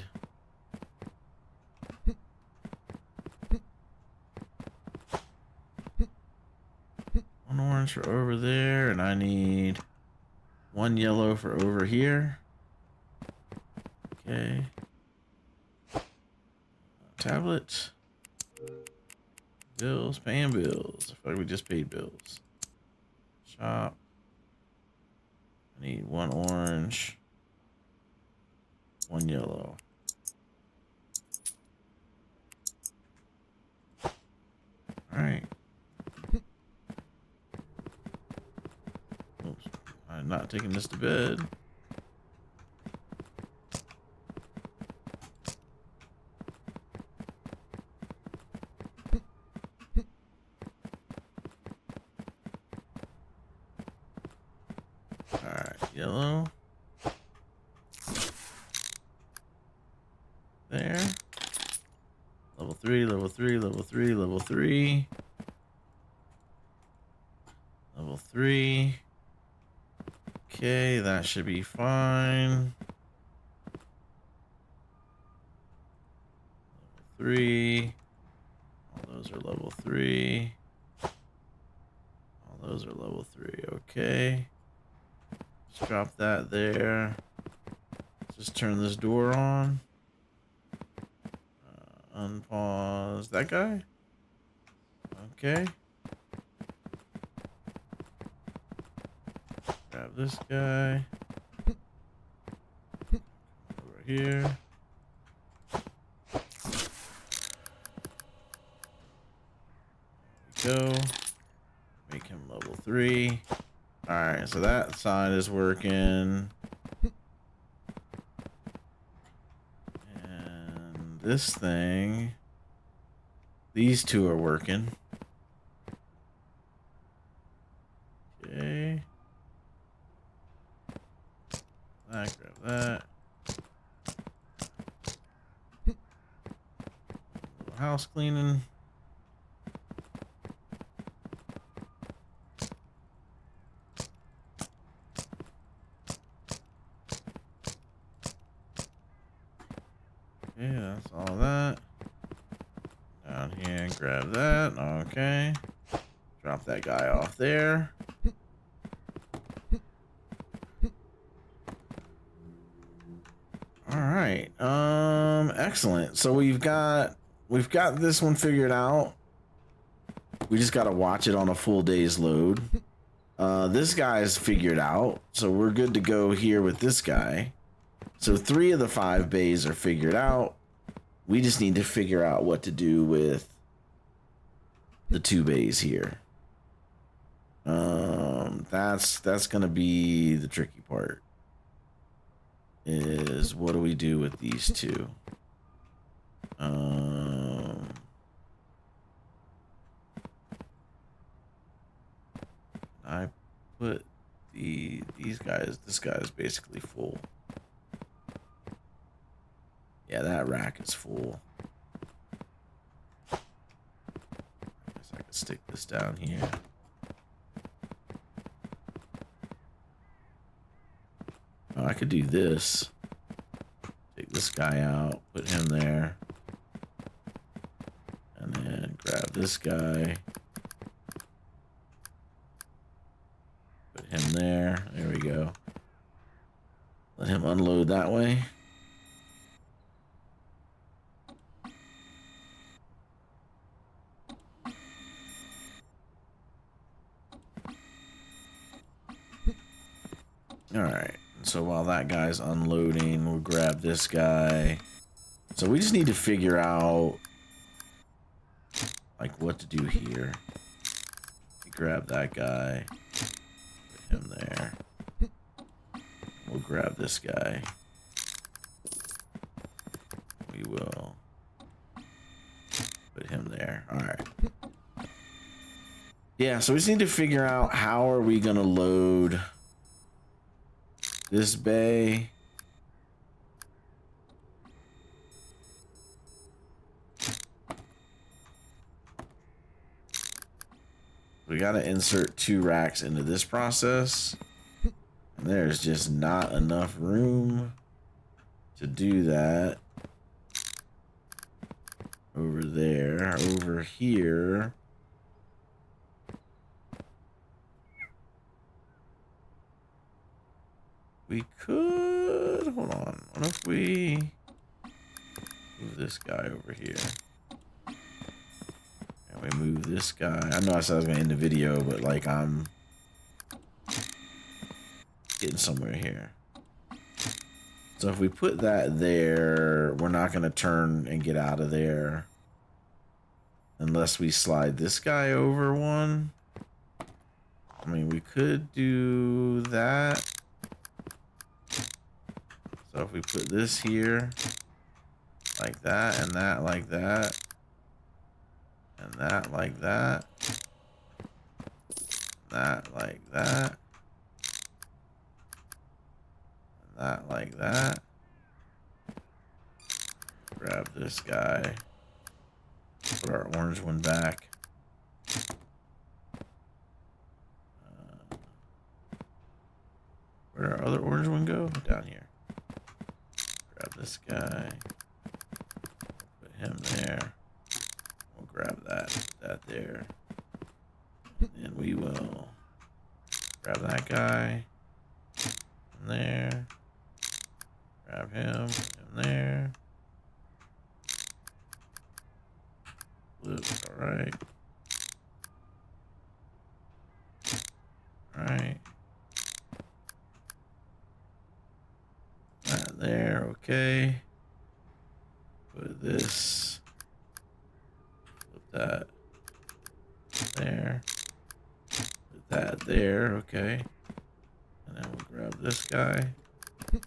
1 orange for over there, and I need 1 yellow for over here. Okay. Tablet. Bills, paying bills. I feel like we just paid bills. Shop. I need 1 orange, 1 yellow. All not taking this to bed. Alright, yellow. There. Level 3, level 3, level 3, level 3. Level 3. Okay, that should be fine. Level 3. All those are level 3. All those are level 3. Okay. Just drop that there. Just turn this door on. Unpause that guy. Okay. Grab this guy. Over here. There we go. Make him level 3. Alright, so that side is working. And this thing. These two are working. Okay. Grab that. Little house cleaning. Okay, that's all that. Down here, grab that. Okay. Drop that guy off there. All right. Excellent. So we've got this one figured out. We just got to watch it on a full day's load. This guy's figured out, so we're good to go here with this guy. So 3 of the 5 bays are figured out. We just need to figure out what to do with the 2 bays here. That's gonna be the tricky part. Is what do we do with these 2? I put these guys. This guy is basically full. Yeah, that rack is full. I guess I could stick this down here. Oh, I could do this. Take this guy out, put him there. And then grab this guy. Put him there. There we go. Let him unload that way. Alright, so while that guy's unloading, we'll grab this guy. So we just need to figure out, like, what to do here. Grab that guy. Put him there. We'll grab this guy. We will put him there. Alright. Yeah, so we just need to figure out how are we gonna load this bay. We gotta insert 2 racks into this process. And there's just not enough room to do that. Over there, over here. We could, hold on, what if we move this guy over here? And we move this guy. I know I said I was gonna end the video, but like I'm getting somewhere here. So if we put that there, we're not gonna turn and get out of there unless we slide this guy over one. I mean, we could do that. So if we put this here, like that, and that like that, and that like that, that like that, and that like that. Grab this guy. Put our orange one back. Where'd our other orange one go? Down here. Grab this guy. Put him there. We'll grab that. Put that there. And we will grab that guy. From there. Grab him. Put him there. Flip. Alright. Alright. That there. Okay. Put this. Flip that. There. Put that there. Okay. And then we'll grab this guy. Put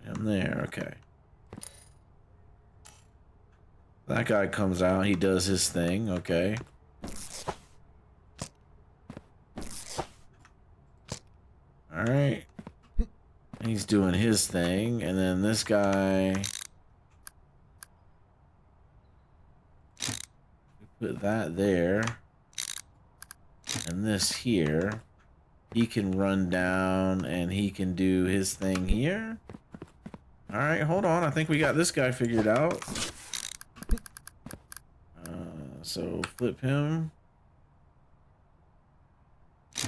him there. Okay. That guy comes out. He does his thing. Okay. Alright. He's doing his thing. And then this guy... we put that there. And this here. He can run down and he can do his thing here. Alright, hold on. I think we got this guy figured out. So flip him.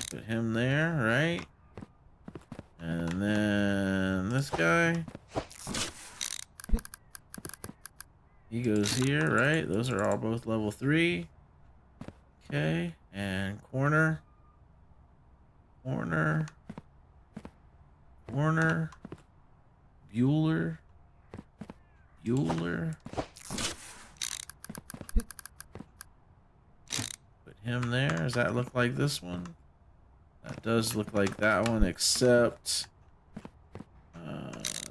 Put him there, right? And then this guy. He goes here, right? Those are all both level 3. Okay, and corner. Corner. Corner. Bueller. Bueller. Put him there. Does that look like this one? That does look like that one, except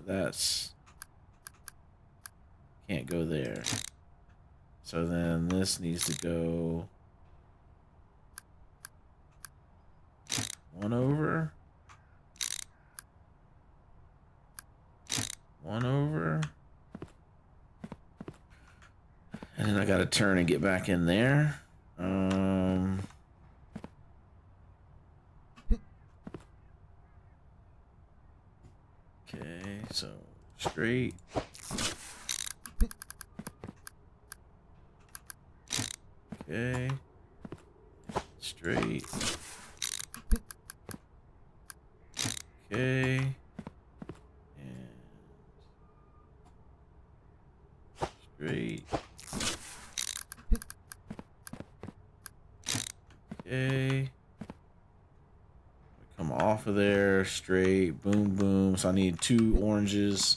that's can't go there. So then this needs to go one over. One over. And then I gotta turn and get back in there. Okay, so straight. Okay. Straight. Okay. And straight. Okay. Come off of there, straight, boom, boom. So I need 2 oranges,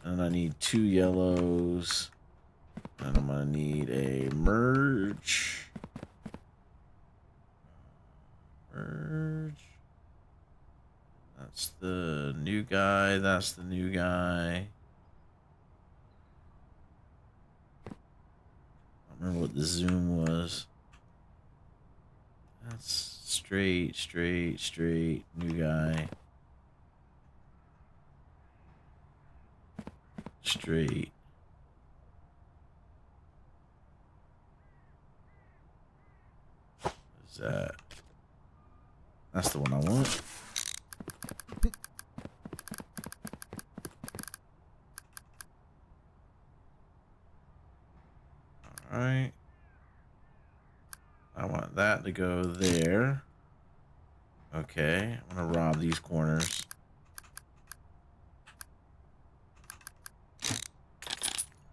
and I need 2 yellows, and I'm gonna need a merge. Merge. That's the new guy. That's the new guy. I don't remember what the zoom was. That's straight, straight, straight, new guy. Straight. What is that? That's the one I want. Alright. I want that to go there. Okay, I'm gonna rob these corners.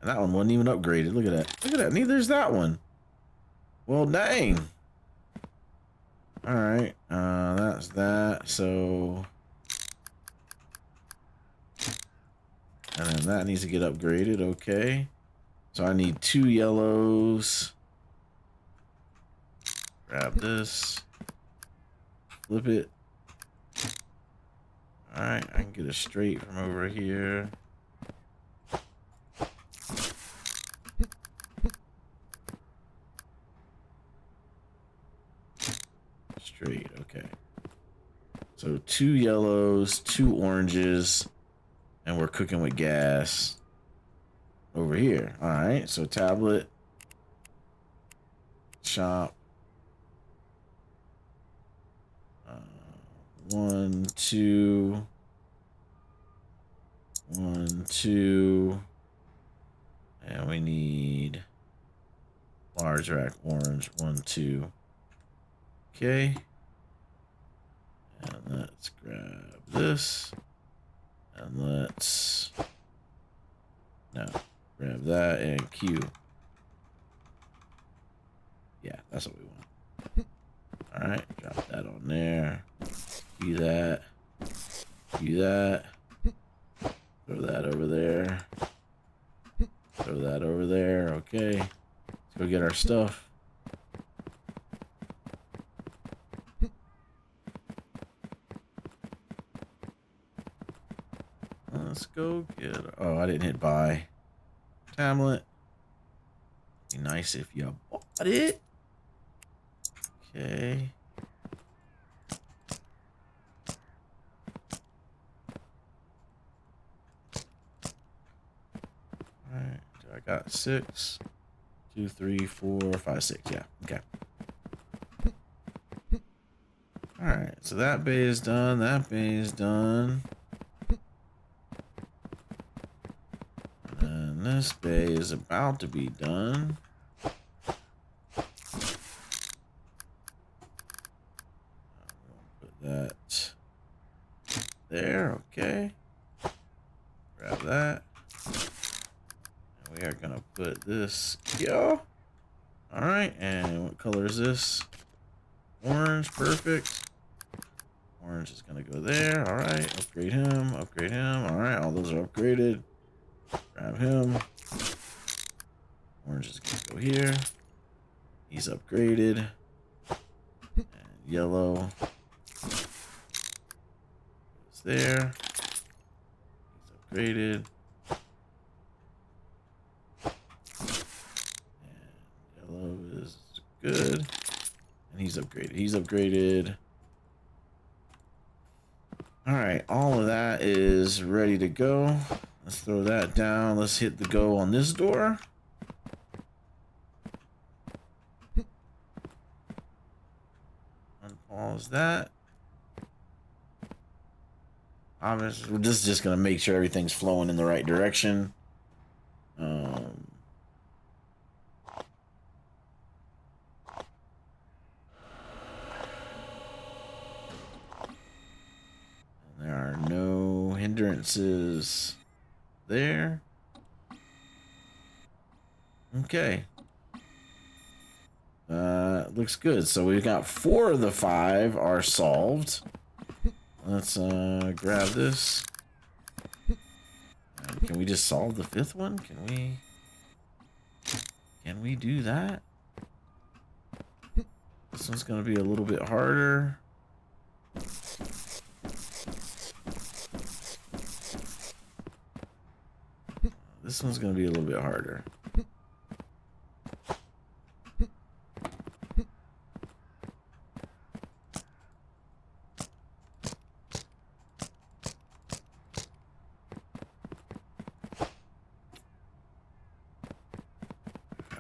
And that one wasn't even upgraded. Look at that. Look at that. Neither is that one. Well, dang. Alright, that's that. So... and then that needs to get upgraded. Okay. So I need 2 yellows. Grab this. Flip it. Alright, I can get it straight from over here. Straight, okay. So 2 yellows, 2 oranges, and we're cooking with gas over here. Alright, so tablet, shop. 1, 2. 1, 2. And we need large rack orange. 1, 2. Okay. And let's grab this. And let's grab that and Q. Yeah, that's what we want. Alright, drop that on there. Q that. Q that. Throw that over there. Throw that over there. Okay. Let's go get our stuff. Let's go get... Oh, I didn't hit buy. Tablet. Be nice if you bought it. Okay. Alright. I got 6. 2, 3, 4, 5, 6. Yeah. Okay. Alright. So that bay is done. That bay is done. And this bay is about to be done. Put that there. Okay. Grab that. And we are going to put this here. Alright. And what color is this? Orange. Perfect. Orange is going to go there. Alright. Upgrade him. Upgrade him. Alright. All those are upgraded. Grab him. Orange is going to go here. He's upgraded. And yellow goes there. He's upgraded. And yellow is good. And he's upgraded. He's upgraded. Alright, all of that is ready to go. Let's throw that down. Let's hit the go on this door. Unpause that. Obviously, we're just gonna make sure everything's flowing in the right direction. There are no hindrances there. Okay. Looks good. So we've got 4 of the 5 are solved. Let's grab this. Can we just solve the 5th one? Can we do that? This one's gonna be a little bit harder. This one's gonna be a little bit harder.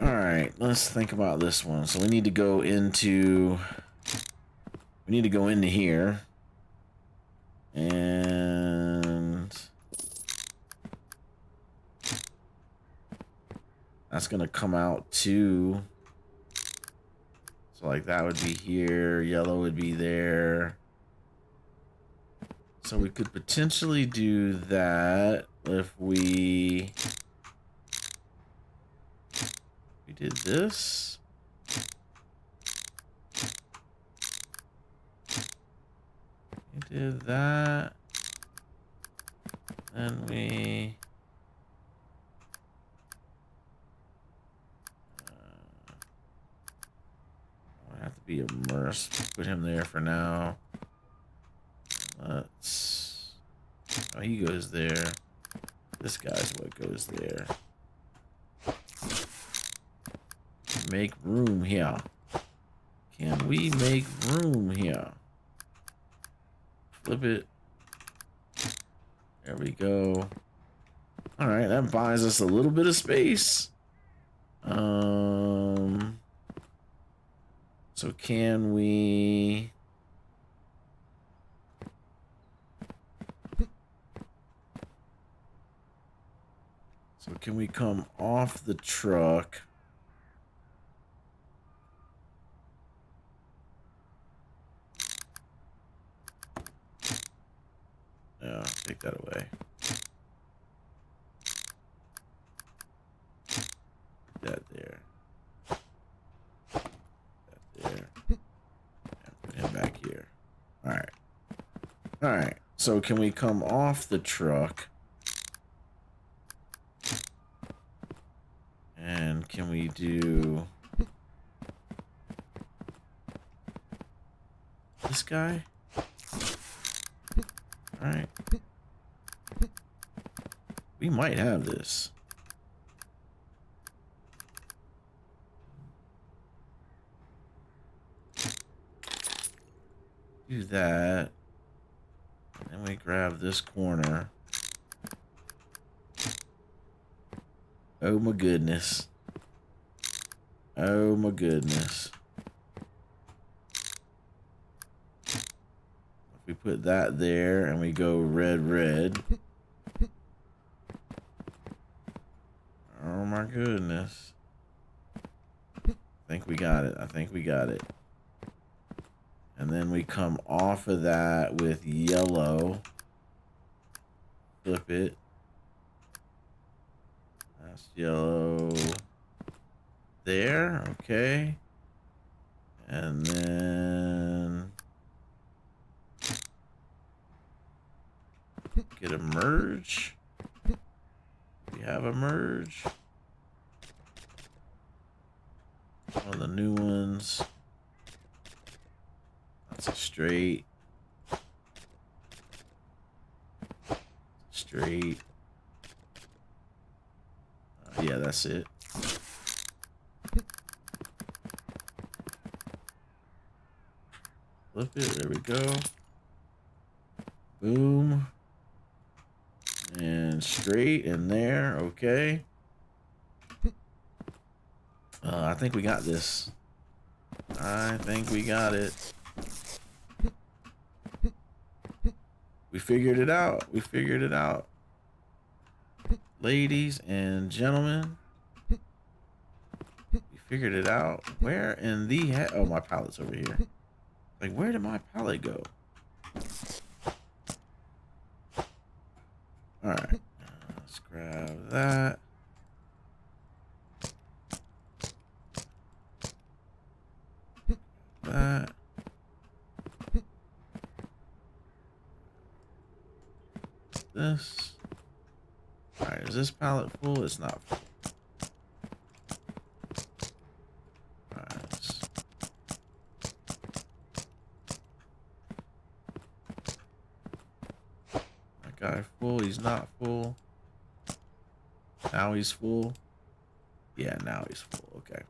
Alright, let's think about this one. So we need to go into here. And that's gonna come out too. So like that would be here, yellow would be there. So we could potentially do that if we did this. We did that. Then we have to be immersed. Put him there for now. Let's Oh, he goes there. This guy's what goes there. Make room here. Can we make room here? Flip it. There we go. All right, that buys us a little bit of space. So can we... So can we come off the truck? No, take that away. That there. That there. And put him back here. Alright. Alright. So can we come off the truck? And can we do this guy? Alright. We might have this. Do that. And then we grab this corner. Oh my goodness. Oh my goodness. If we put that there and we go red, red. Oh my goodness. I think we got it. I think we got it. And then we come off of that with yellow. Flip it. That's yellow. There, okay. And then get a merge. We have a merge. One of the new ones. That's a straight. Straight. Yeah, that's it. Flip it. There we go. Boom. And straight in there. Okay. I think we got this. I think we got it. We figured it out. We figured it out. Ladies and gentlemen. We figured it out. Where in the heck? Oh, my pallet's over here. Like, where did my pallet go? Alright. Let's grab that. That. This. Alright, is this pallet full? It's not full. Alright. That guy full, he's not full. Now he's full. Yeah, now he's full. Okay.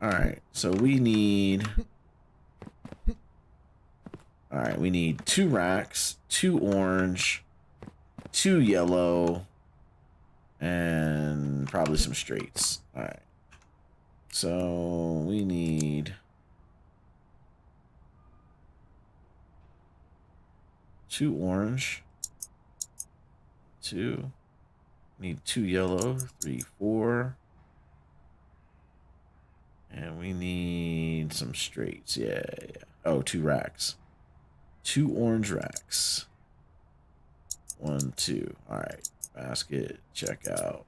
Alright, so we need... Alright, we need 2 racks, 2 orange, 2 yellow, and probably some straights. Alright. So we need 2 orange, 2. Need 2 yellow, 3, 4. And we need some straights. Yeah. Oh, 2 racks. 2 orange racks. 1, 2. Alright. Basket. Check out.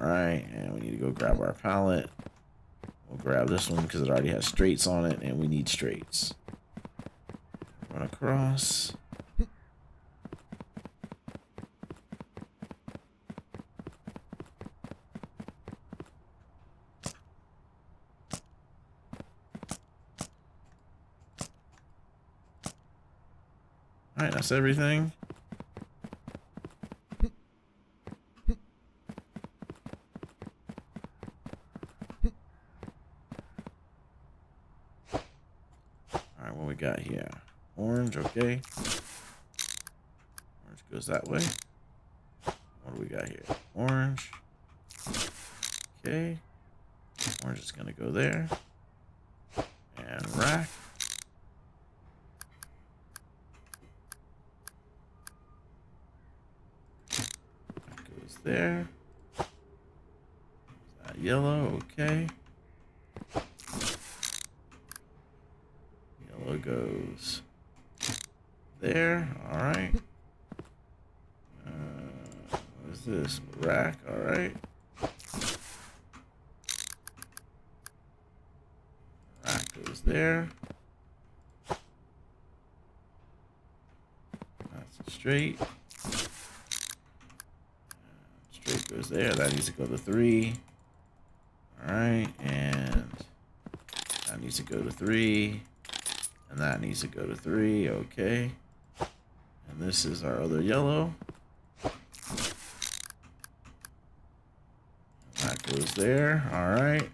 Alright. And we need to go grab our pallet. We'll grab this one because it already has straights on it. And we need straights. Run across. Alright, that's everything. we got here? Orange, okay. Orange goes that way. What do we got here? Orange. Okay. Orange is gonna go there. And rack. That goes there. That yellow, okay. Yellow goes there, all right. What is this? Rack, all right. Rack goes there. That's straight. Straight goes there. That needs to go to 3. All right, and that needs to go to 3. And that needs to go to 3, okay. And this is our other yellow. That goes there, all right.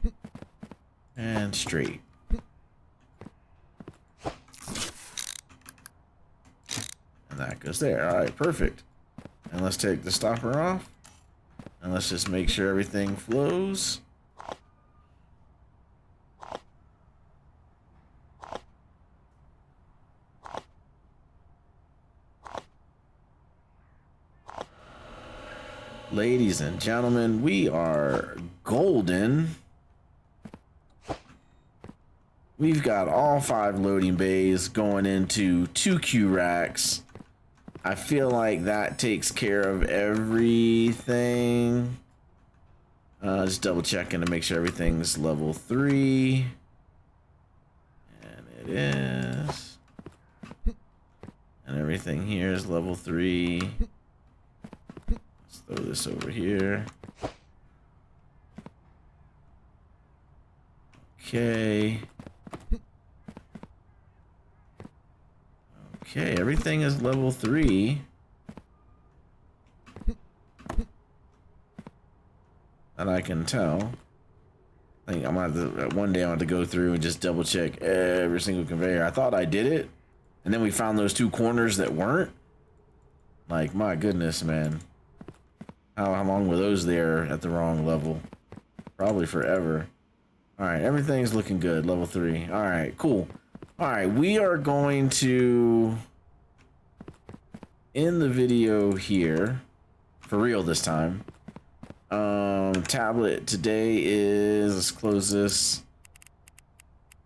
And straight. And that goes there, all right, perfect. And let's take the stopper off. And let's just make sure everything flows. Ladies and gentlemen, we are golden. We've got all 5 loading bays going into 2 Q racks. I feel like that takes care of everything. Just double checking to make sure everything's level 3. And it is. And everything here is level 3. Throw this over here. Okay. Okay, everything is level 3. That I can tell. I think I'm gonna have to, one day I want to go through and just double check every single conveyor. I thought I did it, and then we found those 2 corners that weren't. Like, my goodness, man. How long were those there at the wrong level? Probably forever. All right, everything's looking good. Level 3. All right, cool. All right, we are going to end the video here. For real this time. Tablet today is, let's close this.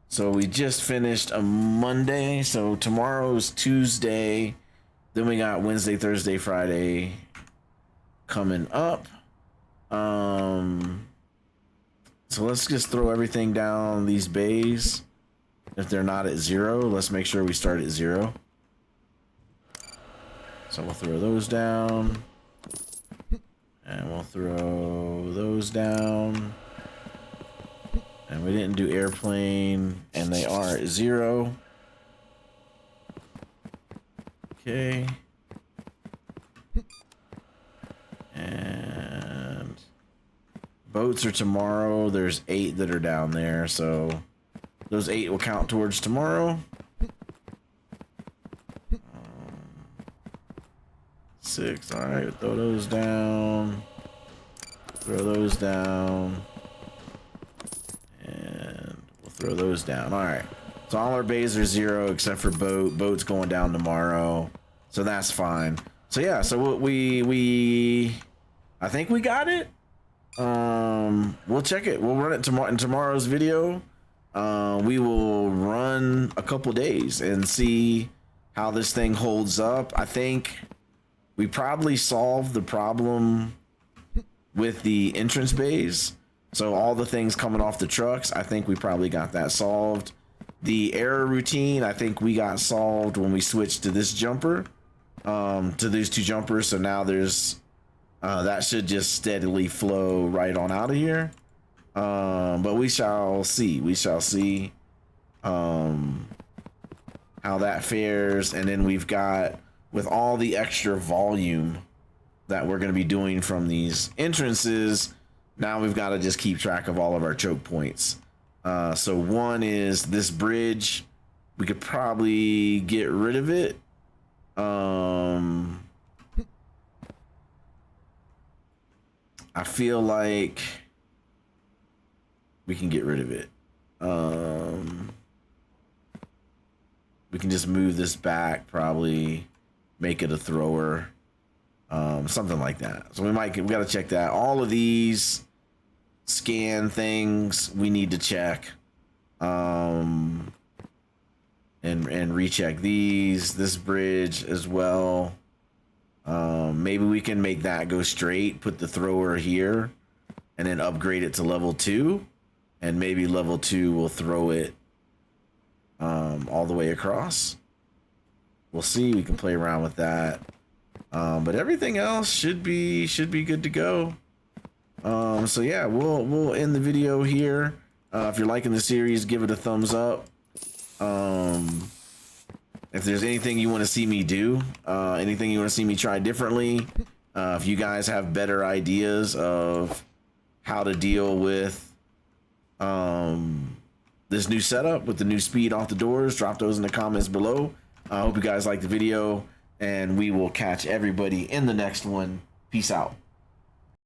So we just finished a Monday. So tomorrow's Tuesday. Then we got Wednesday, Thursday, Friday coming up. So let's just throw everything down these bays. If they're not at 0, let's make sure we start at 0. So we'll throw those down. And we'll throw those down. And we didn't do airplane, and they are at 0. Okay. And boats are tomorrow. There's 8 that are down there, so those 8 will count towards tomorrow. 6, all right, throw those down. Throw those down. And we'll throw those down. All right, so all our bays are 0 except for boat. Boat's going down tomorrow, so that's fine. So yeah, so I think we got it. We'll check it. We'll run it tomorrow in tomorrow's video. We will run a couple days and see how this thing holds up. I think we probably solved the problem with the entrance bays. So all the things coming off the trucks, I think we probably got that solved. The error routine, I think we got solved when we switched to this jumper, to these 2 jumpers. So now there's, that should just steadily flow right on out of here. But we shall see. We shall see how that fares. And then we've got, with all the extra volume that we're going to be doing from these entrances, now we've got to just keep track of all of our choke points. So one is this bridge. We could probably get rid of it. I feel like we can get rid of it. We can just move this back, probably make it a thrower, something like that. So we gotta check that. All of these scan things we need to check, and recheck this bridge as well. Maybe we can make that go straight, put the thrower here, and then upgrade it to level 2, and maybe level 2 will throw it all the way across. We'll see. We can play around with that, but everything else should be good to go. So yeah, we'll end the video here. If you're liking the series, give it a thumbs up. If there's anything you want to see me do, anything you want to see me try differently, if you guys have better ideas of how to deal with this new setup with the new speed off the doors, drop those in the comments below. I hope you guys like the video, and we will catch everybody in the next one. Peace out.